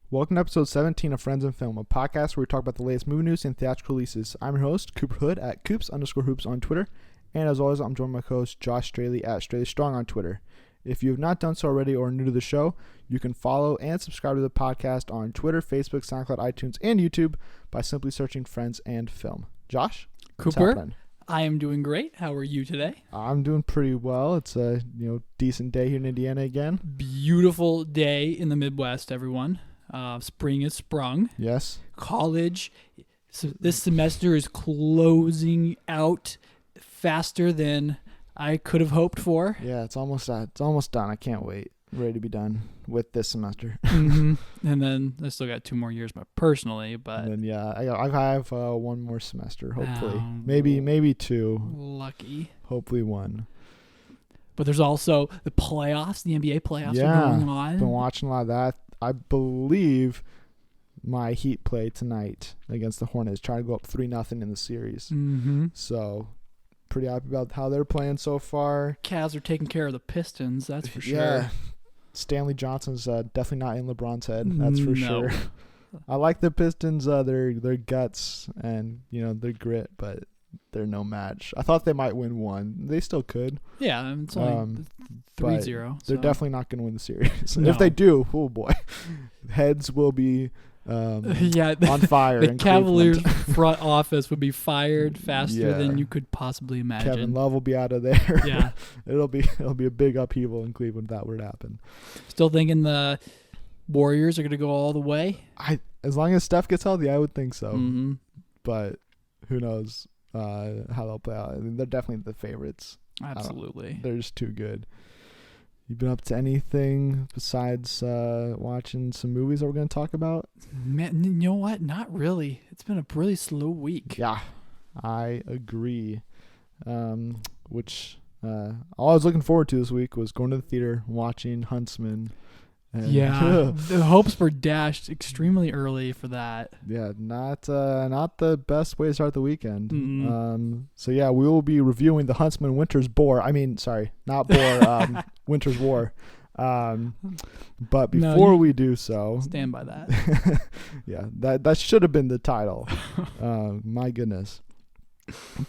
Welcome to episode 17 of Friends and Film, a podcast where we talk about the latest movie news and theatrical releases. I'm your host, Cooper Hood at Coops_Hoops on Twitter. And as always, I'm joined by my co-host, Josh Straley at StraleyStrong on Twitter. If you have not done so already or are new to the show, you can follow and subscribe to the podcast on Twitter, Facebook, SoundCloud, iTunes, and YouTube by simply searching Friends and Film. Josh? Cooper? I am doing great. How are you today? I'm doing pretty well. It's a decent day here in Indiana again. Beautiful day in the Midwest, everyone. Spring has sprung. Yes. College, so this semester is closing out faster than I could have hoped for. Yeah, it's almost done. I can't wait. Ready to be done with this semester. Mm-hmm. And then I still got 2 more years, personally. But and then, yeah, I have one more semester. Hopefully, maybe 2. Lucky. Hopefully 1. But there's also the playoffs. The NBA playoffs are going on. Been watching a lot of that. I believe my Heat play tonight against the Hornets, trying to go up 3-0 in the series. Mm-hmm. So, pretty happy about how they're playing so far. Cavs are taking care of the Pistons, that's for sure. Yeah. Stanley Johnson's definitely not in LeBron's head. That's for sure. I like the Pistons, their guts and their grit, but they're no match. I thought they might win one. They still could. Yeah, it's only 3-0. They're definitely not going to win the series. No. If they do, oh boy, heads will be on fire. The Cavaliers front office would be fired faster than you could possibly imagine. Kevin Love will be out of there. Yeah, it'll be a big upheaval in Cleveland if that were to happen. Still thinking the Warriors are going to go all the way. As long as Steph gets healthy, I would think so. Mm-hmm. But who knows how they'll play out? I mean, they're definitely the favorites. Absolutely, they're just too good. You been up to anything besides watching some movies that we're going to talk about? Man, you know what? Not really. It's been a really slow week. Yeah, I agree. Which all I was looking forward to this week was going to the theater, watching Huntsman. Yeah, the hopes were dashed extremely early for that. Yeah, not the best way to start the weekend. Mm-hmm. So yeah, we will be reviewing the Huntsman Winter's War. Winter's War. But before we do so, stand by that. Yeah, that should have been the title. My goodness.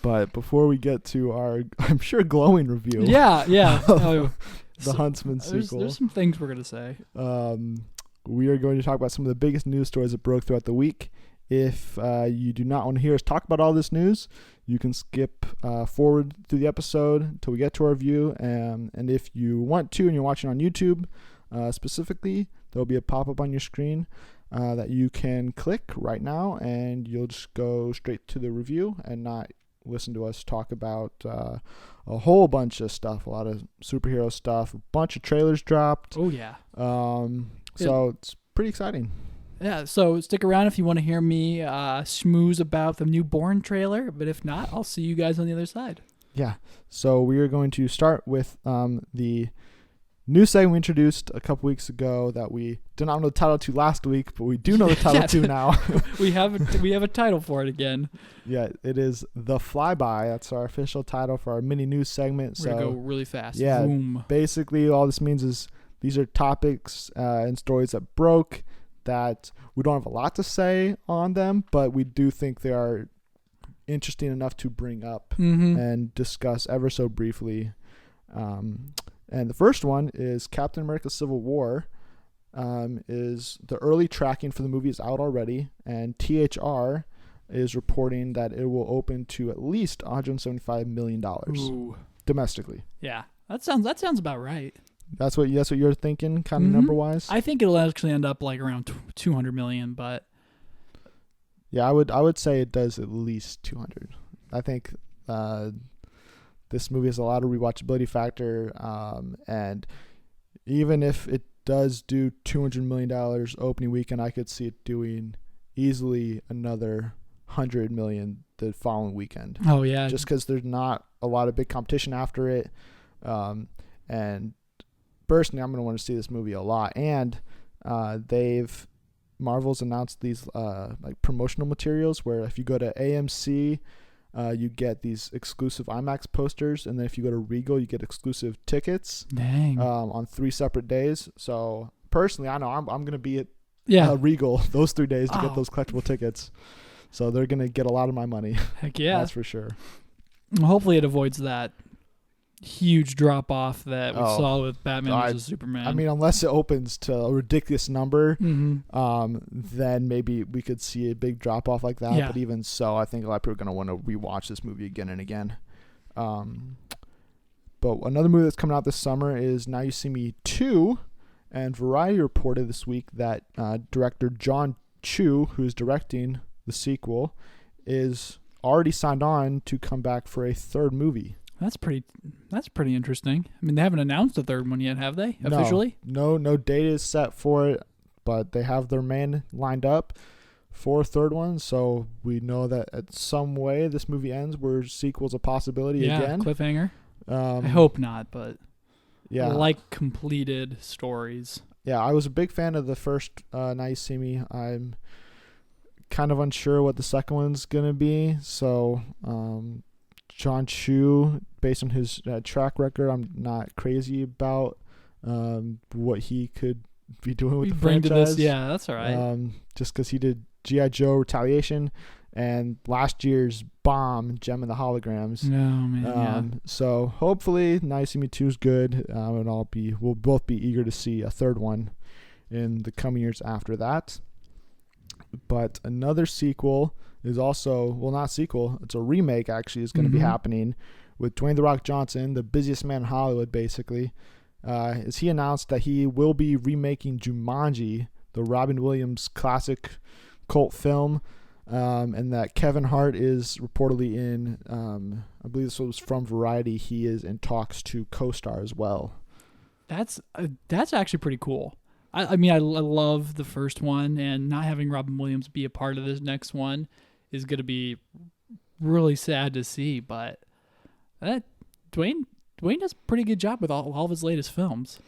But before we get to our, I'm sure, glowing review. Yeah. The Huntsman sequel. There's some things we're going to say. We are going to talk about some of the biggest news stories that broke throughout the week. If you do not want to hear us talk about all this news, you can skip forward through the episode until we get to our review. And if you want to and you're watching on YouTube specifically, there will be a pop-up on your screen that you can click right now, and you'll just go straight to the review and not listen to us talk about a whole bunch of stuff, a lot of superhero stuff, a bunch of trailers dropped. Oh, yeah. So it's pretty exciting. Yeah, so stick around if you want to hear me schmooze about the new Bourne trailer, but if not, I'll see you guys on the other side. Yeah, so we are going to start with the new segment we introduced a couple weeks ago that we did not know the title to last week, but we do know the title to now. we have a title for it again. Yeah, it is The Flyby. That's our official title for our mini news segment. We're going to go really fast. Yeah, boom. Basically all this means is these are topics and stories that broke that we don't have a lot to say on them, but we do think they are interesting enough to bring up and discuss ever so briefly. And the first one is Captain America Civil War. Is the early tracking for the movie is out already, and THR is reporting that it will open to at least $175 million domestically. Yeah, that sounds about right. That's what you're thinking, kind of number wise. I think it'll actually end up like around 200 million, but yeah, I would say it does at least 200. I think this movie has a lot of rewatchability factor, and even if it does do $200 million opening weekend, I could see it doing easily another $100 million the following weekend. Oh yeah, just because there's not a lot of big competition after it, and personally, I'm going to want to see this movie a lot. And Marvel's announced these like promotional materials where if you go to AMC, you get these exclusive IMAX posters, and then if you go to Regal, you get exclusive tickets. Dang. On 3 separate days. So personally, I know I'm going to be Regal those 3 days to get Oh. those collectible tickets. So they're going to get a lot of my money. Heck yeah. That's for sure. Hopefully it avoids that huge drop off that we saw with Batman vs Superman. I mean, unless it opens to a ridiculous number, Mm-hmm. then maybe we could see a big drop off like that. Yeah. But even so, I think a lot of people are going to want to rewatch this movie again and again. But another movie that's coming out this summer is Now You See Me 2. And Variety reported this week that director John Chu, who's directing the sequel, is already signed on to come back for a third movie. That's pretty interesting. I mean, they haven't announced a third one yet, have they? Officially? No date is set for it, but they have their man lined up for a third one. So we know that at some way this movie ends where sequel's a possibility again. Cliffhanger. I hope not, but yeah, I like completed stories. Yeah, I was a big fan of the first Now You See Me. I'm kind of unsure what the second one's gonna be. So John Chu, based on his track record, I'm not crazy about what he could be doing with the franchise. To this, yeah, that's all right. Just because he did G.I. Joe Retaliation and last year's bomb, Gem and the Holograms. No, man, So hopefully Now You See Me 2 is good, and we'll both be eager to see a third one in the coming years after that. But another sequel is also, well, not sequel, it's a remake actually, is going to be happening with Dwayne The Rock Johnson, the busiest man in Hollywood basically. As he announced that he will be remaking Jumanji, the Robin Williams classic cult film, and that Kevin Hart is reportedly in, I believe this was from Variety, he is in talks to co-star as well. That's actually pretty cool. I mean, I love the first one, and not having Robin Williams be a part of this next one is going to be really sad to see. But Dwayne does a pretty good job with all of his latest films.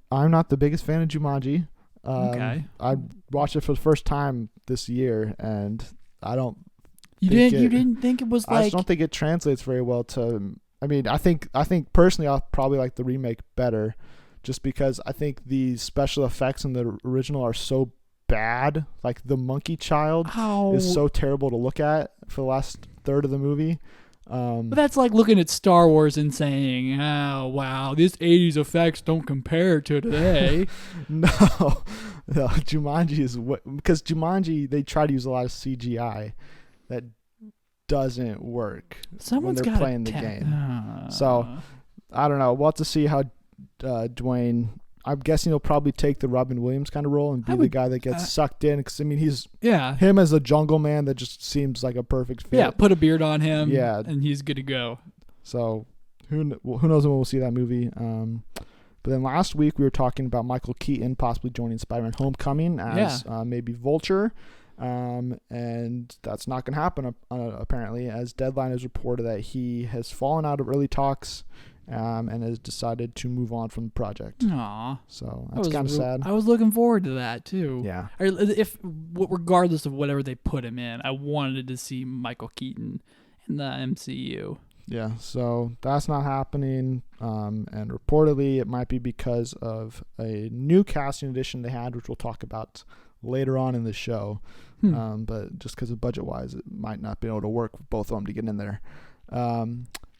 I'm not the biggest fan of Jumanji. Okay. I watched it for the first time this year, and I don't. You didn't think it was like? I just don't think it translates very well to. I mean, I think personally, I'll probably like the remake better, just because I think the special effects in the original are so bad. Like the monkey child is so terrible to look at for the last third of the movie. But that's like looking at Star Wars and saying, "Oh wow, this '80s effects don't compare to today." No, Jumanji is because Jumanji they try to use a lot of CGI that doesn't work when they're playing the game. So I don't know. We'll have to see how Dwayne. I'm guessing he'll probably take the Robin Williams kind of role and be the guy that gets sucked in. Because I mean, he's him as a jungle man that just seems like a perfect fit. Yeah, put a beard on him. Yeah, and he's good to go. So who knows when we'll see that movie. But then last week we were talking about Michael Keaton possibly joining Spider-Man: Homecoming as maybe Vulture. And that's not going to happen apparently, as Deadline has reported that he has fallen out of early talks and has decided to move on from the project. Aww. So that's kind of sad. I was looking forward to that too. Yeah. Regardless of whatever they put him in, I wanted to see Michael Keaton in the MCU. Yeah, so that's not happening, and reportedly it might be because of a new casting addition they had, which we'll talk about later on in the show. But just because of budget-wise, it might not be able to work with both of them to get in there.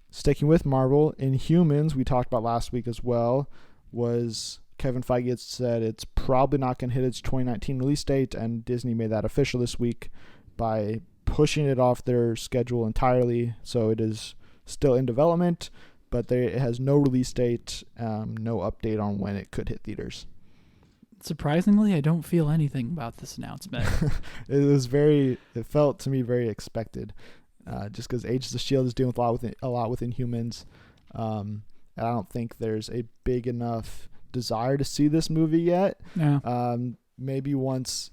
Sticking with Marvel, Inhumans, we talked about last week as well, was Kevin Feige had said it's probably not going to hit its 2019 release date, and Disney made that official this week by pushing it off their schedule entirely. So it is still in development, but it has no release date, no update on when it could hit theaters. Surprisingly, I don't feel anything about this announcement. It felt to me very expected, just because Agents of S.H.I.E.L.D. is dealing with a lot with Inhumans. And I don't think there's a big enough desire to see this movie yet. Yeah. Maybe once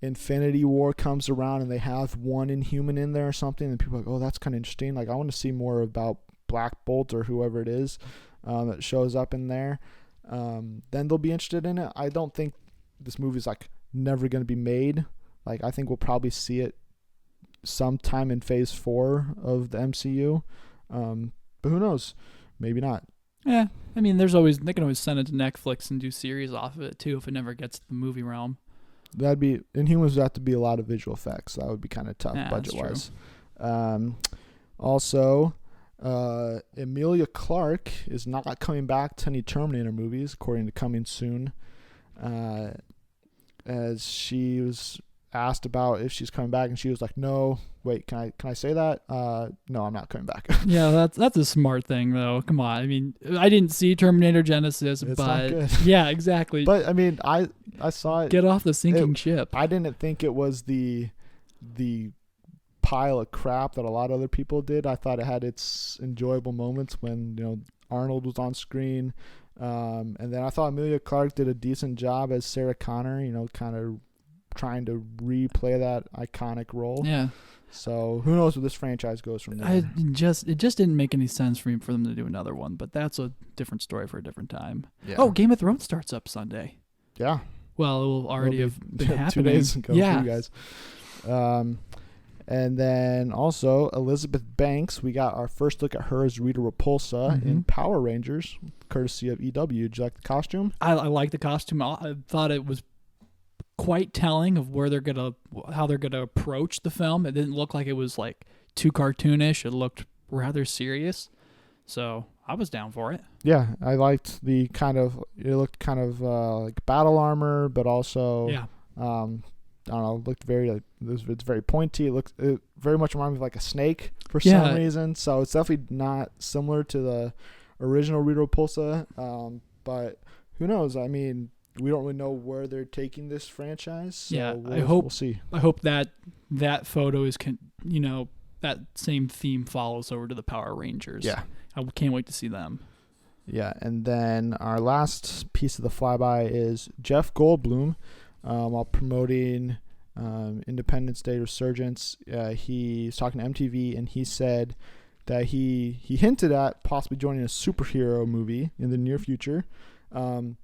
Infinity War comes around and they have one Inhuman in there or something, and people are like, oh, that's kind of interesting. Like, I want to see more about Black Bolt or whoever it is that shows up in there. Then they'll be interested in it. I don't think this movie's like never going to be made. Like, I think we'll probably see it sometime in phase 4 of the MCU. But who knows? Maybe not. Yeah. I mean, they can always send it to Netflix and do series off of it too if it never gets to the movie realm. that'd be Inhumans would have to be a lot of visual effects. That would be kind of tough budget wise. Also, Emilia Clarke is not coming back to any Terminator movies, according to Coming Soon. As she was asked about if she's coming back, and she was like, "No, wait, can I say that? No, I'm not coming back." Yeah, that's a smart thing though. Come on, I mean, I didn't see Terminator Genesis, It's but not good. yeah, exactly. But I mean, I saw it. Get off the sinking ship. I didn't think it was the pile of crap that a lot of other people did. I thought it had its enjoyable moments when Arnold was on screen, and then I thought Emilia Clarke did a decent job as Sarah Connor. Kind of trying to replay that iconic role. Yeah. So who knows where this franchise goes from there? It just didn't make any sense for them to do another one, but that's a different story for a different time. Yeah. Oh, Game of Thrones starts up Sunday. Yeah. Well, it will already have been 2 happening. days ago Yeah. for you guys. And then also Elizabeth Banks, we got our first look at her as Rita Repulsa in Power Rangers, courtesy of EW. Did you like the costume? I like the costume. I thought it was quite telling of how they're gonna approach the film. It didn't look like it was like too cartoonish. It looked rather serious. So I was down for it. Yeah, I liked it looked kind of like battle armor, but also I don't know, it looked it's very pointy. It very much reminded me of like a snake for some reason. So it's definitely not similar to the original Rita Repulsa. But who knows? I mean, we don't really know where they're taking this franchise. So we'll see. I hope that photo is that same theme follows over to the Power Rangers. Yeah. I can't wait to see them. Yeah, and then our last piece of the flyby is Jeff Goldblum. While promoting Independence Day Resurgence, he's talking to MTV, and he said that he hinted at possibly joining a superhero movie in the near future, and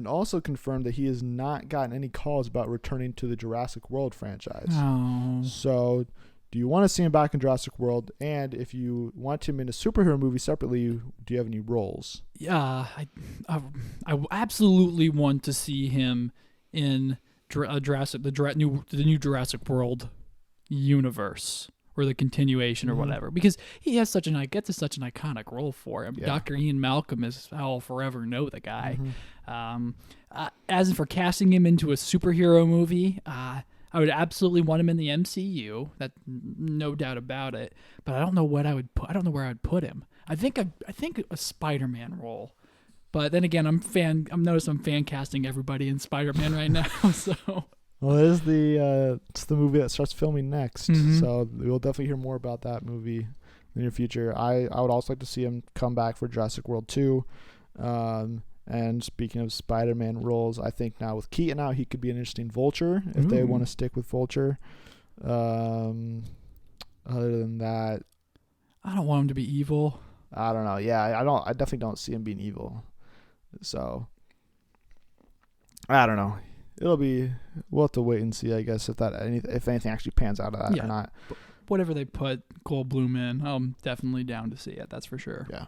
also confirmed that he has not gotten any calls about returning to the Jurassic World franchise. Oh. So, do you want to see him back in Jurassic World? And if you want him in a superhero movie separately, do you have any roles? Yeah, I absolutely want to see him in the new Jurassic World universe, or the continuation or whatever, because he has such an iconic role for him. Yeah. Dr. Ian Malcolm is how I'll forever know the guy. As for casting him into a superhero movie, I would absolutely want him in the MCU. That no doubt about it. But I don't know where I would put him. I think a Spider-Man role. But then again, I'm fan casting everybody in Spider-Man right now. So. Well, it is it's the movie that starts filming next. So we'll definitely hear more about that movie in the near future. I would also like to see him come back for Jurassic World 2. And speaking of Spider-Man roles, I think now with Keaton out, he could be an interesting Vulture if they want to stick with Vulture. Other than that, I don't want him to be evil. I don't know. Yeah, I definitely don't see him being evil. So I don't know. We'll have to wait and see, I guess, if anything actually pans out of that or not. Whatever they put Goldblum in, I'm definitely down to see it. That's for sure. Yeah.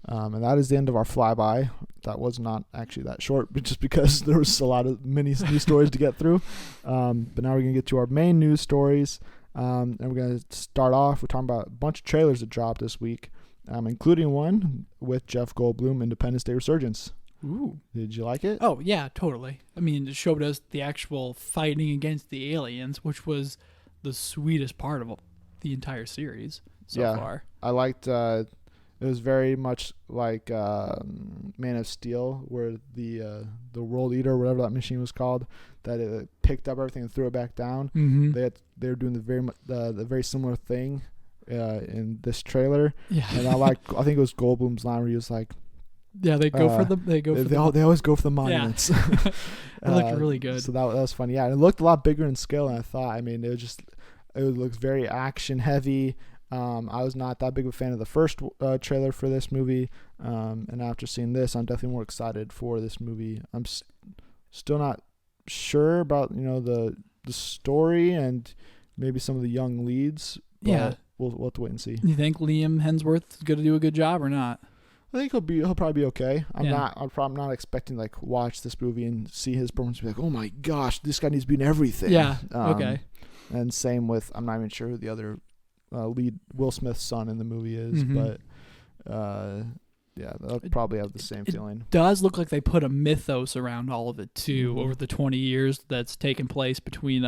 And that is the end of our flyby. That was not actually that short, but just because there was a lot of many news stories to get through. But now we're going to get to our main news stories. And we're going to start off. We're talking about a bunch of trailers that dropped this week, including one with Jeff Goldblum, Independence Day Resurgence. Ooh. Did you like it? Oh, yeah, totally. I mean, it showed us the actual fighting against the aliens, which was the sweetest part of the entire series so far. I liked it was very much like Man of Steel, where the World Eater, whatever that machine was called, that it picked up everything and threw it back down. Mm-hmm. They were doing the very similar thing in this trailer. Yeah. And I think it was Goldblum's line where he was like, yeah, they always go for the monuments. Yeah. It looked really good. So that was funny. Yeah, it looked a lot bigger in scale than I thought. I mean, it looks very action heavy. I was not that big of a fan of the first trailer for this movie, and after seeing this, I'm definitely more excited for this movie. I'm still not sure about the story and maybe some of the young leads. But we'll have to wait and see. You think Liam Hemsworth is going to do a good job or not? I think he'll probably be okay. I'm Yeah. not expecting like watch this movie and see his performance and be like, oh my gosh, this guy needs to be in everything. Yeah. Okay. And same with, I'm not even sure who the other lead Will Smith's son in the movie is, Mhm. but yeah, they'll probably have the same feeling. Does look like they put a mythos around all of it too Mhm. over the 20 years that's taken place between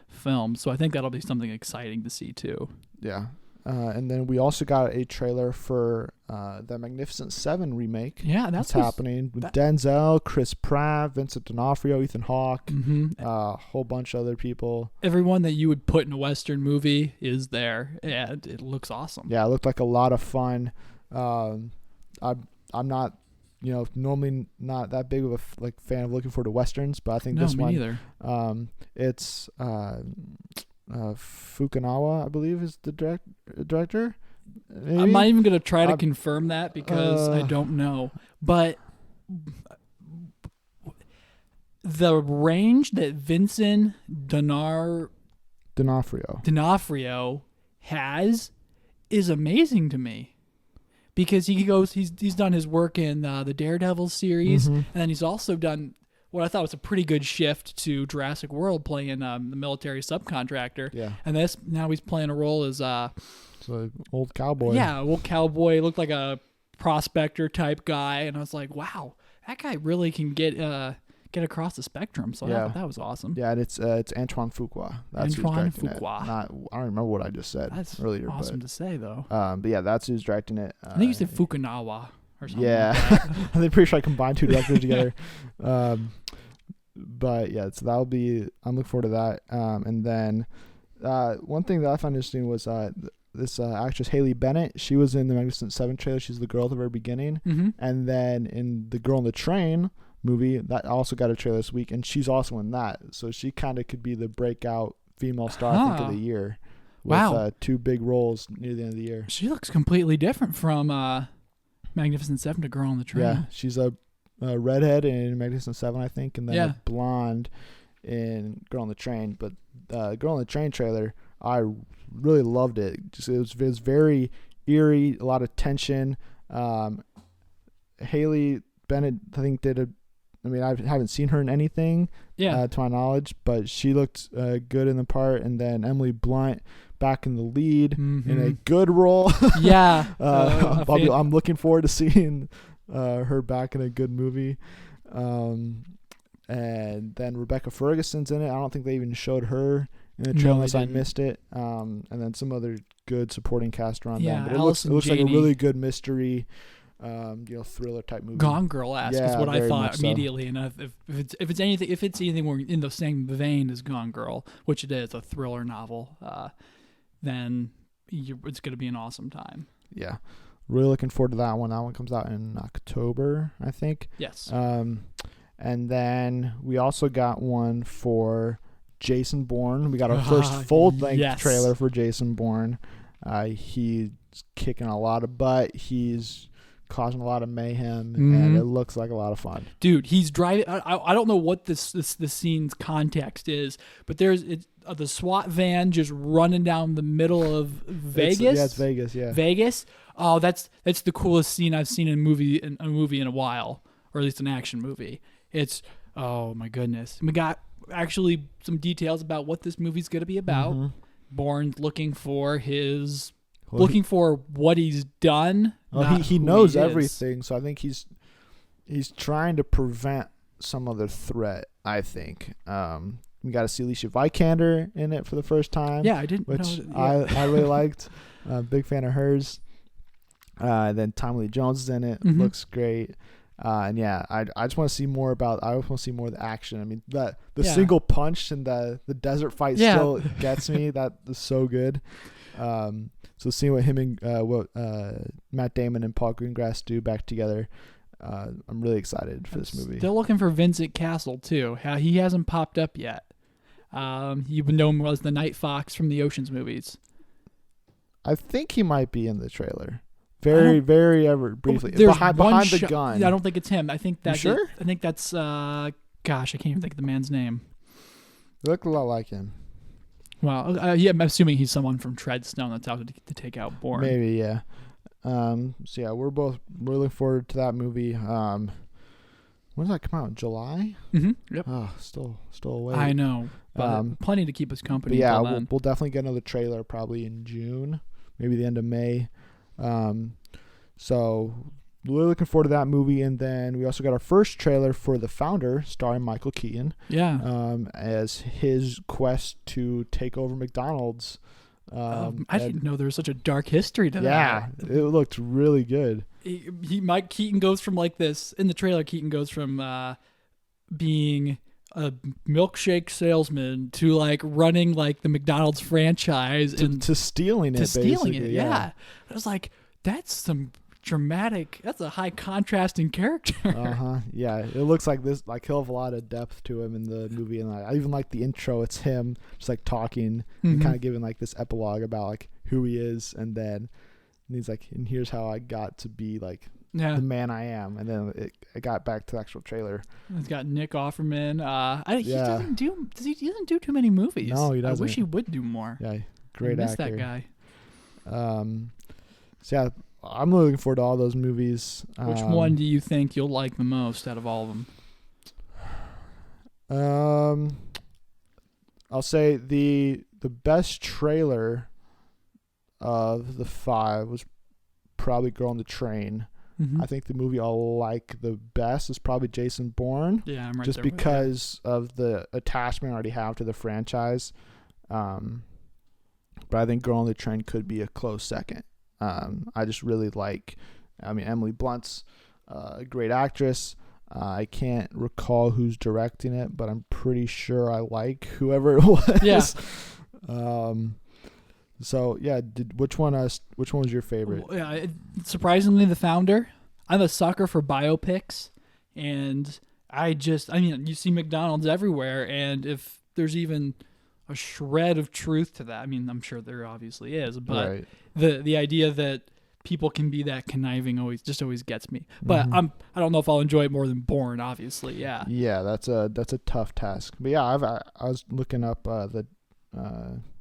films. So I think that'll be something exciting to see too. Yeah. And then we also got a trailer for the Magnificent Seven remake. Yeah, That's happening with Denzel, Chris Pratt, Vincent D'Onofrio, Ethan Hawke, a whole bunch of other people. Everyone that you would put in a Western movie is there, and it looks awesome. Yeah, it looked like a lot of fun. I'm not, normally not that big of a fan of looking forward to Westerns, but I think this one, neither. it's Fukunawa, I believe, is the director. Maybe? I'm not even going to try to confirm that because I don't know. But the range that Vincent D'Onofrio has is amazing to me. Because he's done his work in the Daredevil series, and then he's also done what I thought was a pretty good shift to Jurassic World, playing the military subcontractor. Yeah. And now he's playing a role as so old cowboy. Yeah, old cowboy. Looked like a prospector type guy, and I was like, wow, that guy really can get across the spectrum. So I thought that was awesome. Yeah, and it's Antoine Fuqua. That's Antoine who's directing Fuqua. I don't remember what I just said earlier. Awesome to say though. But yeah, that's who's directing it. I think you said Fukunawa or something. Yeah, like that. I'm pretty sure I combined two directors together. But yeah, so that'll be. I'm looking forward to that. And then one thing that I found interesting was this actress Haley Bennett. She was in the Magnificent Seven trailer. She's the girl at the very beginning, and then in the Girl on the Train movie that also got a trailer this week, and she's also in that. So she kind of could be the breakout female star I think of the year. With, two big roles near the end of the year. She looks completely different from Magnificent Seven to Girl on the Train. Yeah, she's a redhead in Magnificent Seven, I think, and then a blonde in Girl on the Train. But Girl on the Train trailer, I really loved it. It was very eerie, a lot of tension. Haley Bennett, I think, I haven't seen her in anything, to my knowledge, but she looked good in the part. And then Emily Blunt back in the lead in a good role. Yeah. I'm looking forward to seeing her back in a good movie. And then Rebecca Ferguson's in it. I don't think they even showed her in the trailer unless I missed it. And then some other good supporting cast around them. But it looks like a really good mystery, thriller type movie. Gone Girl-esque is what I thought immediately. So. And if it's anything more in the same vein as Gone Girl, which it is, a thriller novel, then it's going to be an awesome time. Yeah. Really looking forward to that one. That one comes out in October, I think. Yes. And then we also got one for Jason Bourne. We got our first full-length trailer for Jason Bourne. He's kicking a lot of butt. He's causing a lot of mayhem, and it looks like a lot of fun. Dude, he's driving. I don't know what this scene's context is, but there's the SWAT van just running down the middle of Vegas. It's Vegas. Yeah, Vegas. Oh, that's the coolest scene I've seen in a movie in a while, or at least an action movie. It's oh my goodness. We got actually some details about what this movie's going to be about. Bourne's looking for what he's done. Well, he knows everything, so I think he's trying to prevent some other threat. I think we got to see Alicia Vikander in it for the first time. Yeah, I didn't. Which I really liked. Big fan of hers. Then Tommy Lee Jones is in it. Looks great. And yeah, I just want to see more about. I want to see more of the action. I mean, the single punch and the desert fight still gets me. That is so good. So seeing what him and Matt Damon and Paul Greengrass do back together, I'm really excited for this movie. Still looking for Vincent Castle too. He hasn't popped up yet. You would know him as the Night Fox from the Ocean's movies. I think he might be in the trailer. Very ever briefly. Behind the gun. I don't think it's him. I think that's you sure? I think that's gosh, I can't even think of the man's name. They look a lot like him. Well, I'm assuming he's someone from Treadstone that's out to take out Bourne. Maybe, yeah. So yeah, we're looking forward to that movie. When does that come out? July? Mm-hmm. Yep. Oh, still away. I know, but plenty to keep us company. But yeah, until then. we'll definitely get another trailer probably in June, maybe the end of May. So we're looking forward to that movie, and then we also got our first trailer for The Founder, starring Michael Keaton. Yeah. As his quest to take over McDonald's. I didn't know there was such a dark history to that. Yeah, it looked really good. Mike Keaton goes from like this in the trailer. Keaton goes from being a milkshake salesman to like running like the McDonald's franchise to stealing it. Yeah. I was like, that's some dramatic. That's a high contrasting character. Yeah, it looks like this. Like he'll have a lot of depth to him in the movie, and I even like the intro. It's him just like talking and kind of giving like this epilogue about like who he is, and then he's like, and here's how I got to be like the man I am, and then it got back to the actual trailer. It's got Nick Offerman. He doesn't do too many movies. No, he doesn't. I wish he would do more. Yeah, great I miss actor. that guy. So yeah, I'm looking forward to all those movies. Which one do you think you'll like the most out of all of them? I'll say the best trailer of the 5 was probably Girl on the Train. Mm-hmm. I think the movie I'll like the best is probably Jason Bourne. Yeah, I'm right just there because of the attachment I already have to the franchise. But I think Girl on the Train could be a close second. I just really like, Emily Blunt's a great actress. I can't recall who's directing it, but I'm pretty sure I like whoever it was. Yeah. So yeah, which one was your favorite? Yeah, surprisingly, The Founder. I'm a sucker for biopics, and you see McDonald's everywhere, and if there's even a shred of truth to that, I'm sure there obviously is, but right. the idea that people can be that conniving always gets me. But I don't know if I'll enjoy it more than Bourne, obviously. Yeah. Yeah, that's a tough task. But yeah, I was looking up the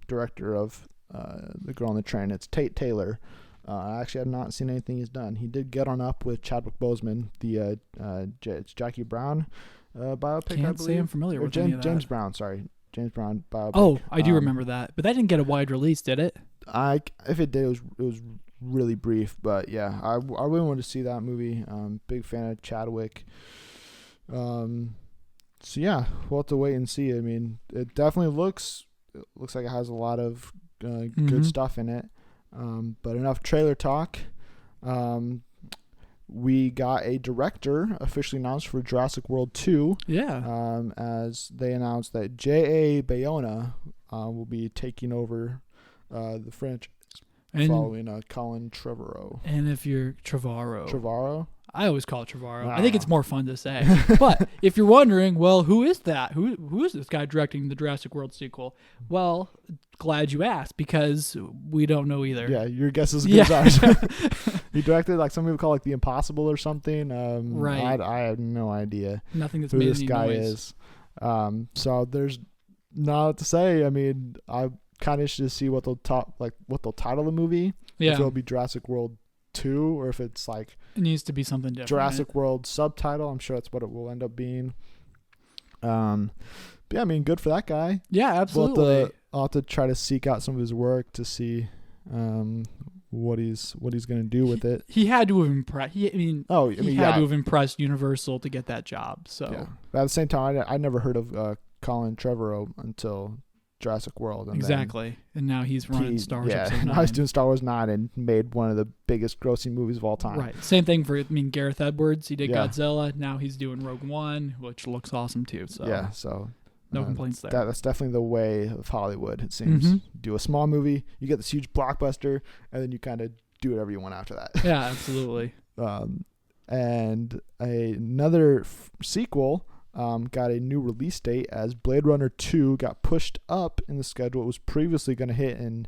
director of The Girl on the Train. It's Tate Taylor. I actually have not seen anything he's done. He did Get On Up with Chadwick Boseman, it's Jackie Brown biopic. Can't I believe. say I'm familiar with any of that. James Brown biopic. Oh, I do remember that, but that didn't get a wide release, did it? If it did, it was really brief. But yeah, I really wanted to see that movie. Big fan of Chadwick. So yeah, we'll have to wait and see. It definitely looks like it has a lot of good stuff in it. But enough trailer talk. We got a director officially announced for Jurassic World 2. Yeah. As they announced that J.A. Bayona will be taking over the franchise following Colin Trevorrow. And if you're Trevorrow? I always call it Trevorrow. I think it's more fun to say. But if you're wondering, well, who is that? Who is this guy directing the Jurassic World sequel? Well, glad you asked, because we don't know either. Yeah, your guess is as good as ours. He directed like some people call it The Impossible or something. Right. I have no idea Nothing that's who made this any guy noise. is. So there's not to say. I kind of should see what they'll title the movie. Yeah. If it'll be Jurassic World 2 or if it's like it needs to be something different. Jurassic World subtitle. I'm sure that's what it will end up being. But yeah, good for that guy. Yeah, absolutely. I'll have to try to seek out some of his work to see what he's going to do with it. He had to have impressed. He had to have impressed Universal to get that job. So, yeah. But at the same time, I never heard of Colin Trevorrow until Jurassic World. And now he's running Star Wars. Yeah, now he's doing Star Wars 9 and made one of the biggest grossing movies of all time. Right. Same thing for Gareth Edwards. He did Yeah. Godzilla. Now he's doing Rogue One, which looks awesome too. So yeah, so no complaints there. That's definitely the way of Hollywood, it seems. Do a small movie, you get this huge blockbuster, and then you kind of do whatever you want after that. Yeah, absolutely. And another sequel got a new release date as Blade Runner 2 got pushed up in the schedule. It was previously going to hit in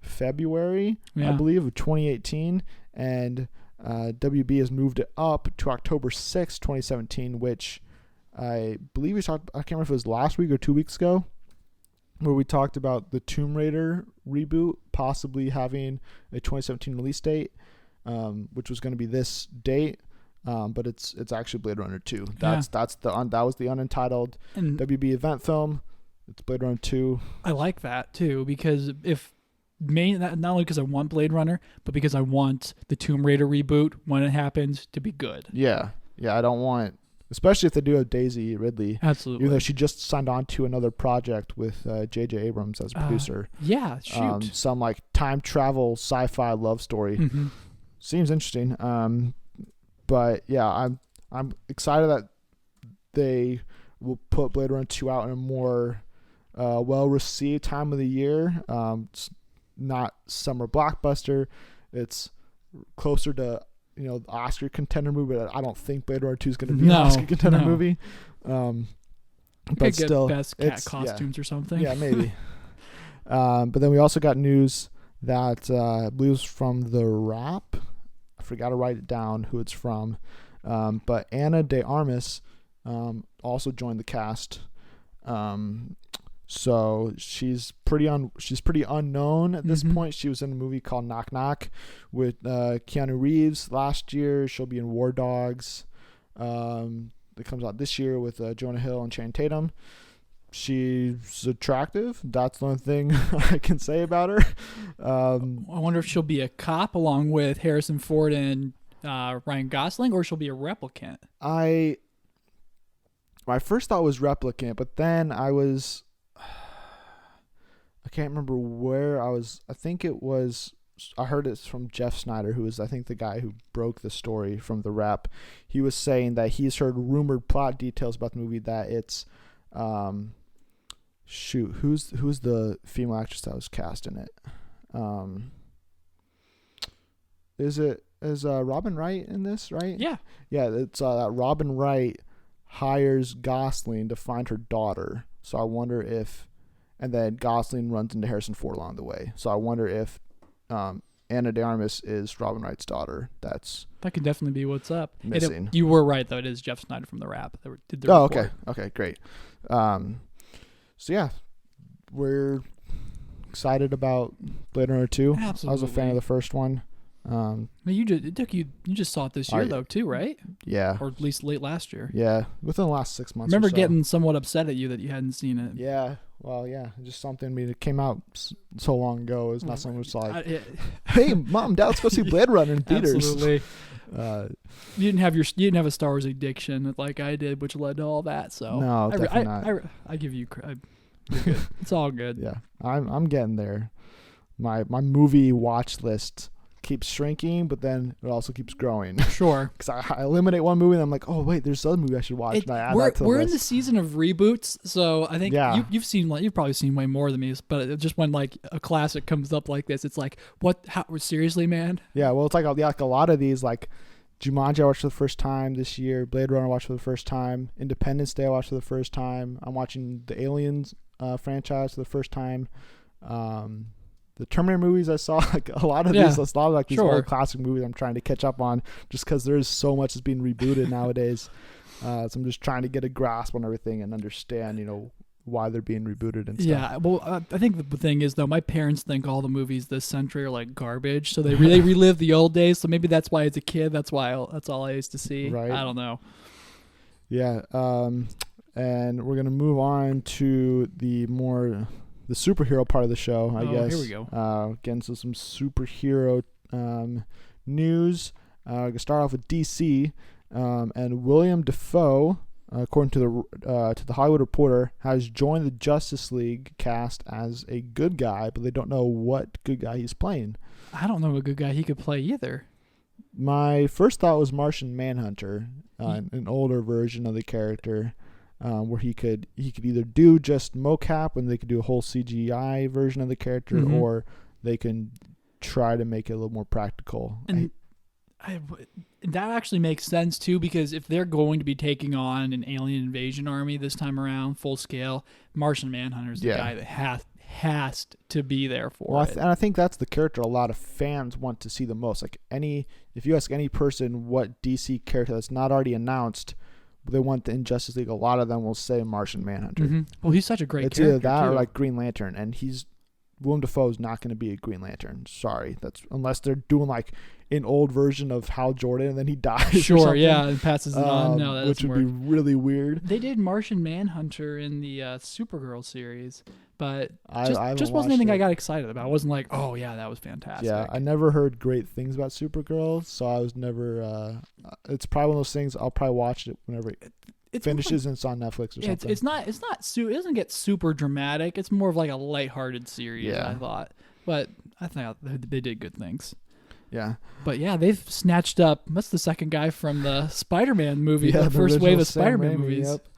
February, I believe, of 2018, and WB has moved it up to October 6, 2017, which I believe we talked, I can't remember if it was last week or 2 weeks ago, where we talked about the Tomb Raider reboot possibly having a 2017 release date. which was going to be this date. But it's actually Blade Runner 2. That was the unentitled WB event film. It's Blade Runner 2. I like that too, because not only because I want Blade Runner, but because I want the Tomb Raider reboot when it happens to be good. Yeah. I don't want, especially if they do a Daisy Ridley. Absolutely. Even though she just signed on to another project with J.J. Abrams as a producer. Yeah, shoot. Some like time travel sci-fi love story. Mm-hmm. Seems interesting. But yeah, I'm excited that they will put Blade Runner 2 out in a more well-received time of the year. It's not summer blockbuster. It's closer to the Oscar contender movie. But I don't think Blade Runner 2 is going to be an Oscar contender movie. But still, best cat costumes or something. Yeah, maybe. But then we also got news that I believe it was from The Wrap. I forgot to write it down who it's from. But Ana de Armas also joined the cast. So she's pretty unknown at this point. She was in a movie called Knock Knock with Keanu Reeves last year. She'll be in War Dogs. That comes out this year with Jonah Hill and Channing Tatum. She's attractive. That's the only thing I can say about her. I wonder if she'll be a cop along with Harrison Ford and Ryan Gosling, or she'll be a replicant. My first thought was replicant, but then I can't remember where I was. I heard it's from Jeff Snyder, who is, I think, the guy who broke the story from The Wrap. He was saying that he's heard rumored plot details about the movie that it's, who's the female actress that was cast in it? Is Robin Wright in this, right? Yeah. Yeah, it's Robin Wright hires Gosling to find her daughter. So I wonder if, and then Gosling runs into Harrison Ford along the way. So I wonder if Ana de Armas is Robin Wright's daughter. That could definitely be what's up. Missing. You were right, though. It is Jeff Snyder from The Wrap. Did the report. Okay, great. So yeah, we're excited about Blade Runner 2. Absolutely. I was a fan of the first one. You just saw it this year though too, right? Yeah. Or at least late last year. Yeah, within the last 6 months. I remember or so. getting somewhat upset at you that you hadn't seen it. Yeah. Well, yeah, just something. I mean, it came out so long ago. It's not something that's like, hey, mom, dad, let's go see Blade Runner in theaters. Absolutely. You didn't have a Star Wars addiction like I did, which led to all that. So no, definitely not. I give you credit. It's all good. Yeah, I'm getting there. My movie watch list keeps shrinking, but then it also keeps growing. Sure. Because I eliminate one movie and I'm like, oh wait, there's another movie I should watch. And I add that to the we're list. in the season of reboots, so I think you've probably seen way more than me. But just when like a classic comes up like this, it's like, what? How, seriously, man? Yeah. Well, it's like a lot of these, like Jumanji I watched for the first time this year. Blade Runner I watched for the first time. Independence Day I watched for the first time. I'm watching the Aliens franchise for the first time. The Terminator movies I saw, like a lot of these old classic movies I'm trying to catch up on, just because there's so much that's being rebooted nowadays. So I'm just trying to get a grasp on everything and understand, why they're being rebooted and stuff. Yeah, well, I think the thing is though, my parents think all the movies this century are like garbage, so they really relive the old days. So maybe that's why as a kid, that's all I used to see. Right. I don't know. Yeah. And we're gonna move on to the superhero part of the show, I guess. Here we go. Getting to some superhero news. Gonna start off with DC, and Willem DaFoe, according to the Hollywood Reporter, has joined the Justice League cast as a good guy, but they don't know what good guy he's playing. I don't know what good guy he could play either. My first thought was Martian Manhunter, an older version of the character. Where he could either do just mocap and they could do a whole CGI version of the character, or they can try to make it a little more practical. And that actually makes sense too, because if they're going to be taking on an alien invasion army this time around, full scale, Martian Manhunter is the guy that has to be there for it. And I think that's the character a lot of fans want to see the most. Like if you ask any person what DC character that's not already announced they want in Justice League, a lot of them will say Martian Manhunter. Well, he's such a great character. It's either that too. or like Green Lantern, and Willem Dafoe is not going to be a Green Lantern. Sorry, that's unless they're doing like an old version of Hal Jordan, and then he dies. Sure, yeah, and passes it on. No, that which doesn't would work. be really weird. They did Martian Manhunter in the Supergirl series, but I haven't just wasn't watched anything it. I got excited about. I wasn't like, oh yeah, that was fantastic. Yeah, I never heard great things about Supergirl, so I was never. It's probably one of those things. I'll probably watch it whenever it finishes and it's on Netflix or something. It's not it doesn't get super dramatic. It's more of like a lighthearted series. Yeah. I thought, but I thought they did good things. Yeah. But yeah, they've snatched up. That's the second guy from the Spider-Man movie, Yeah, the first wave original of Sam Spider-Man Raimi, movies. Yep.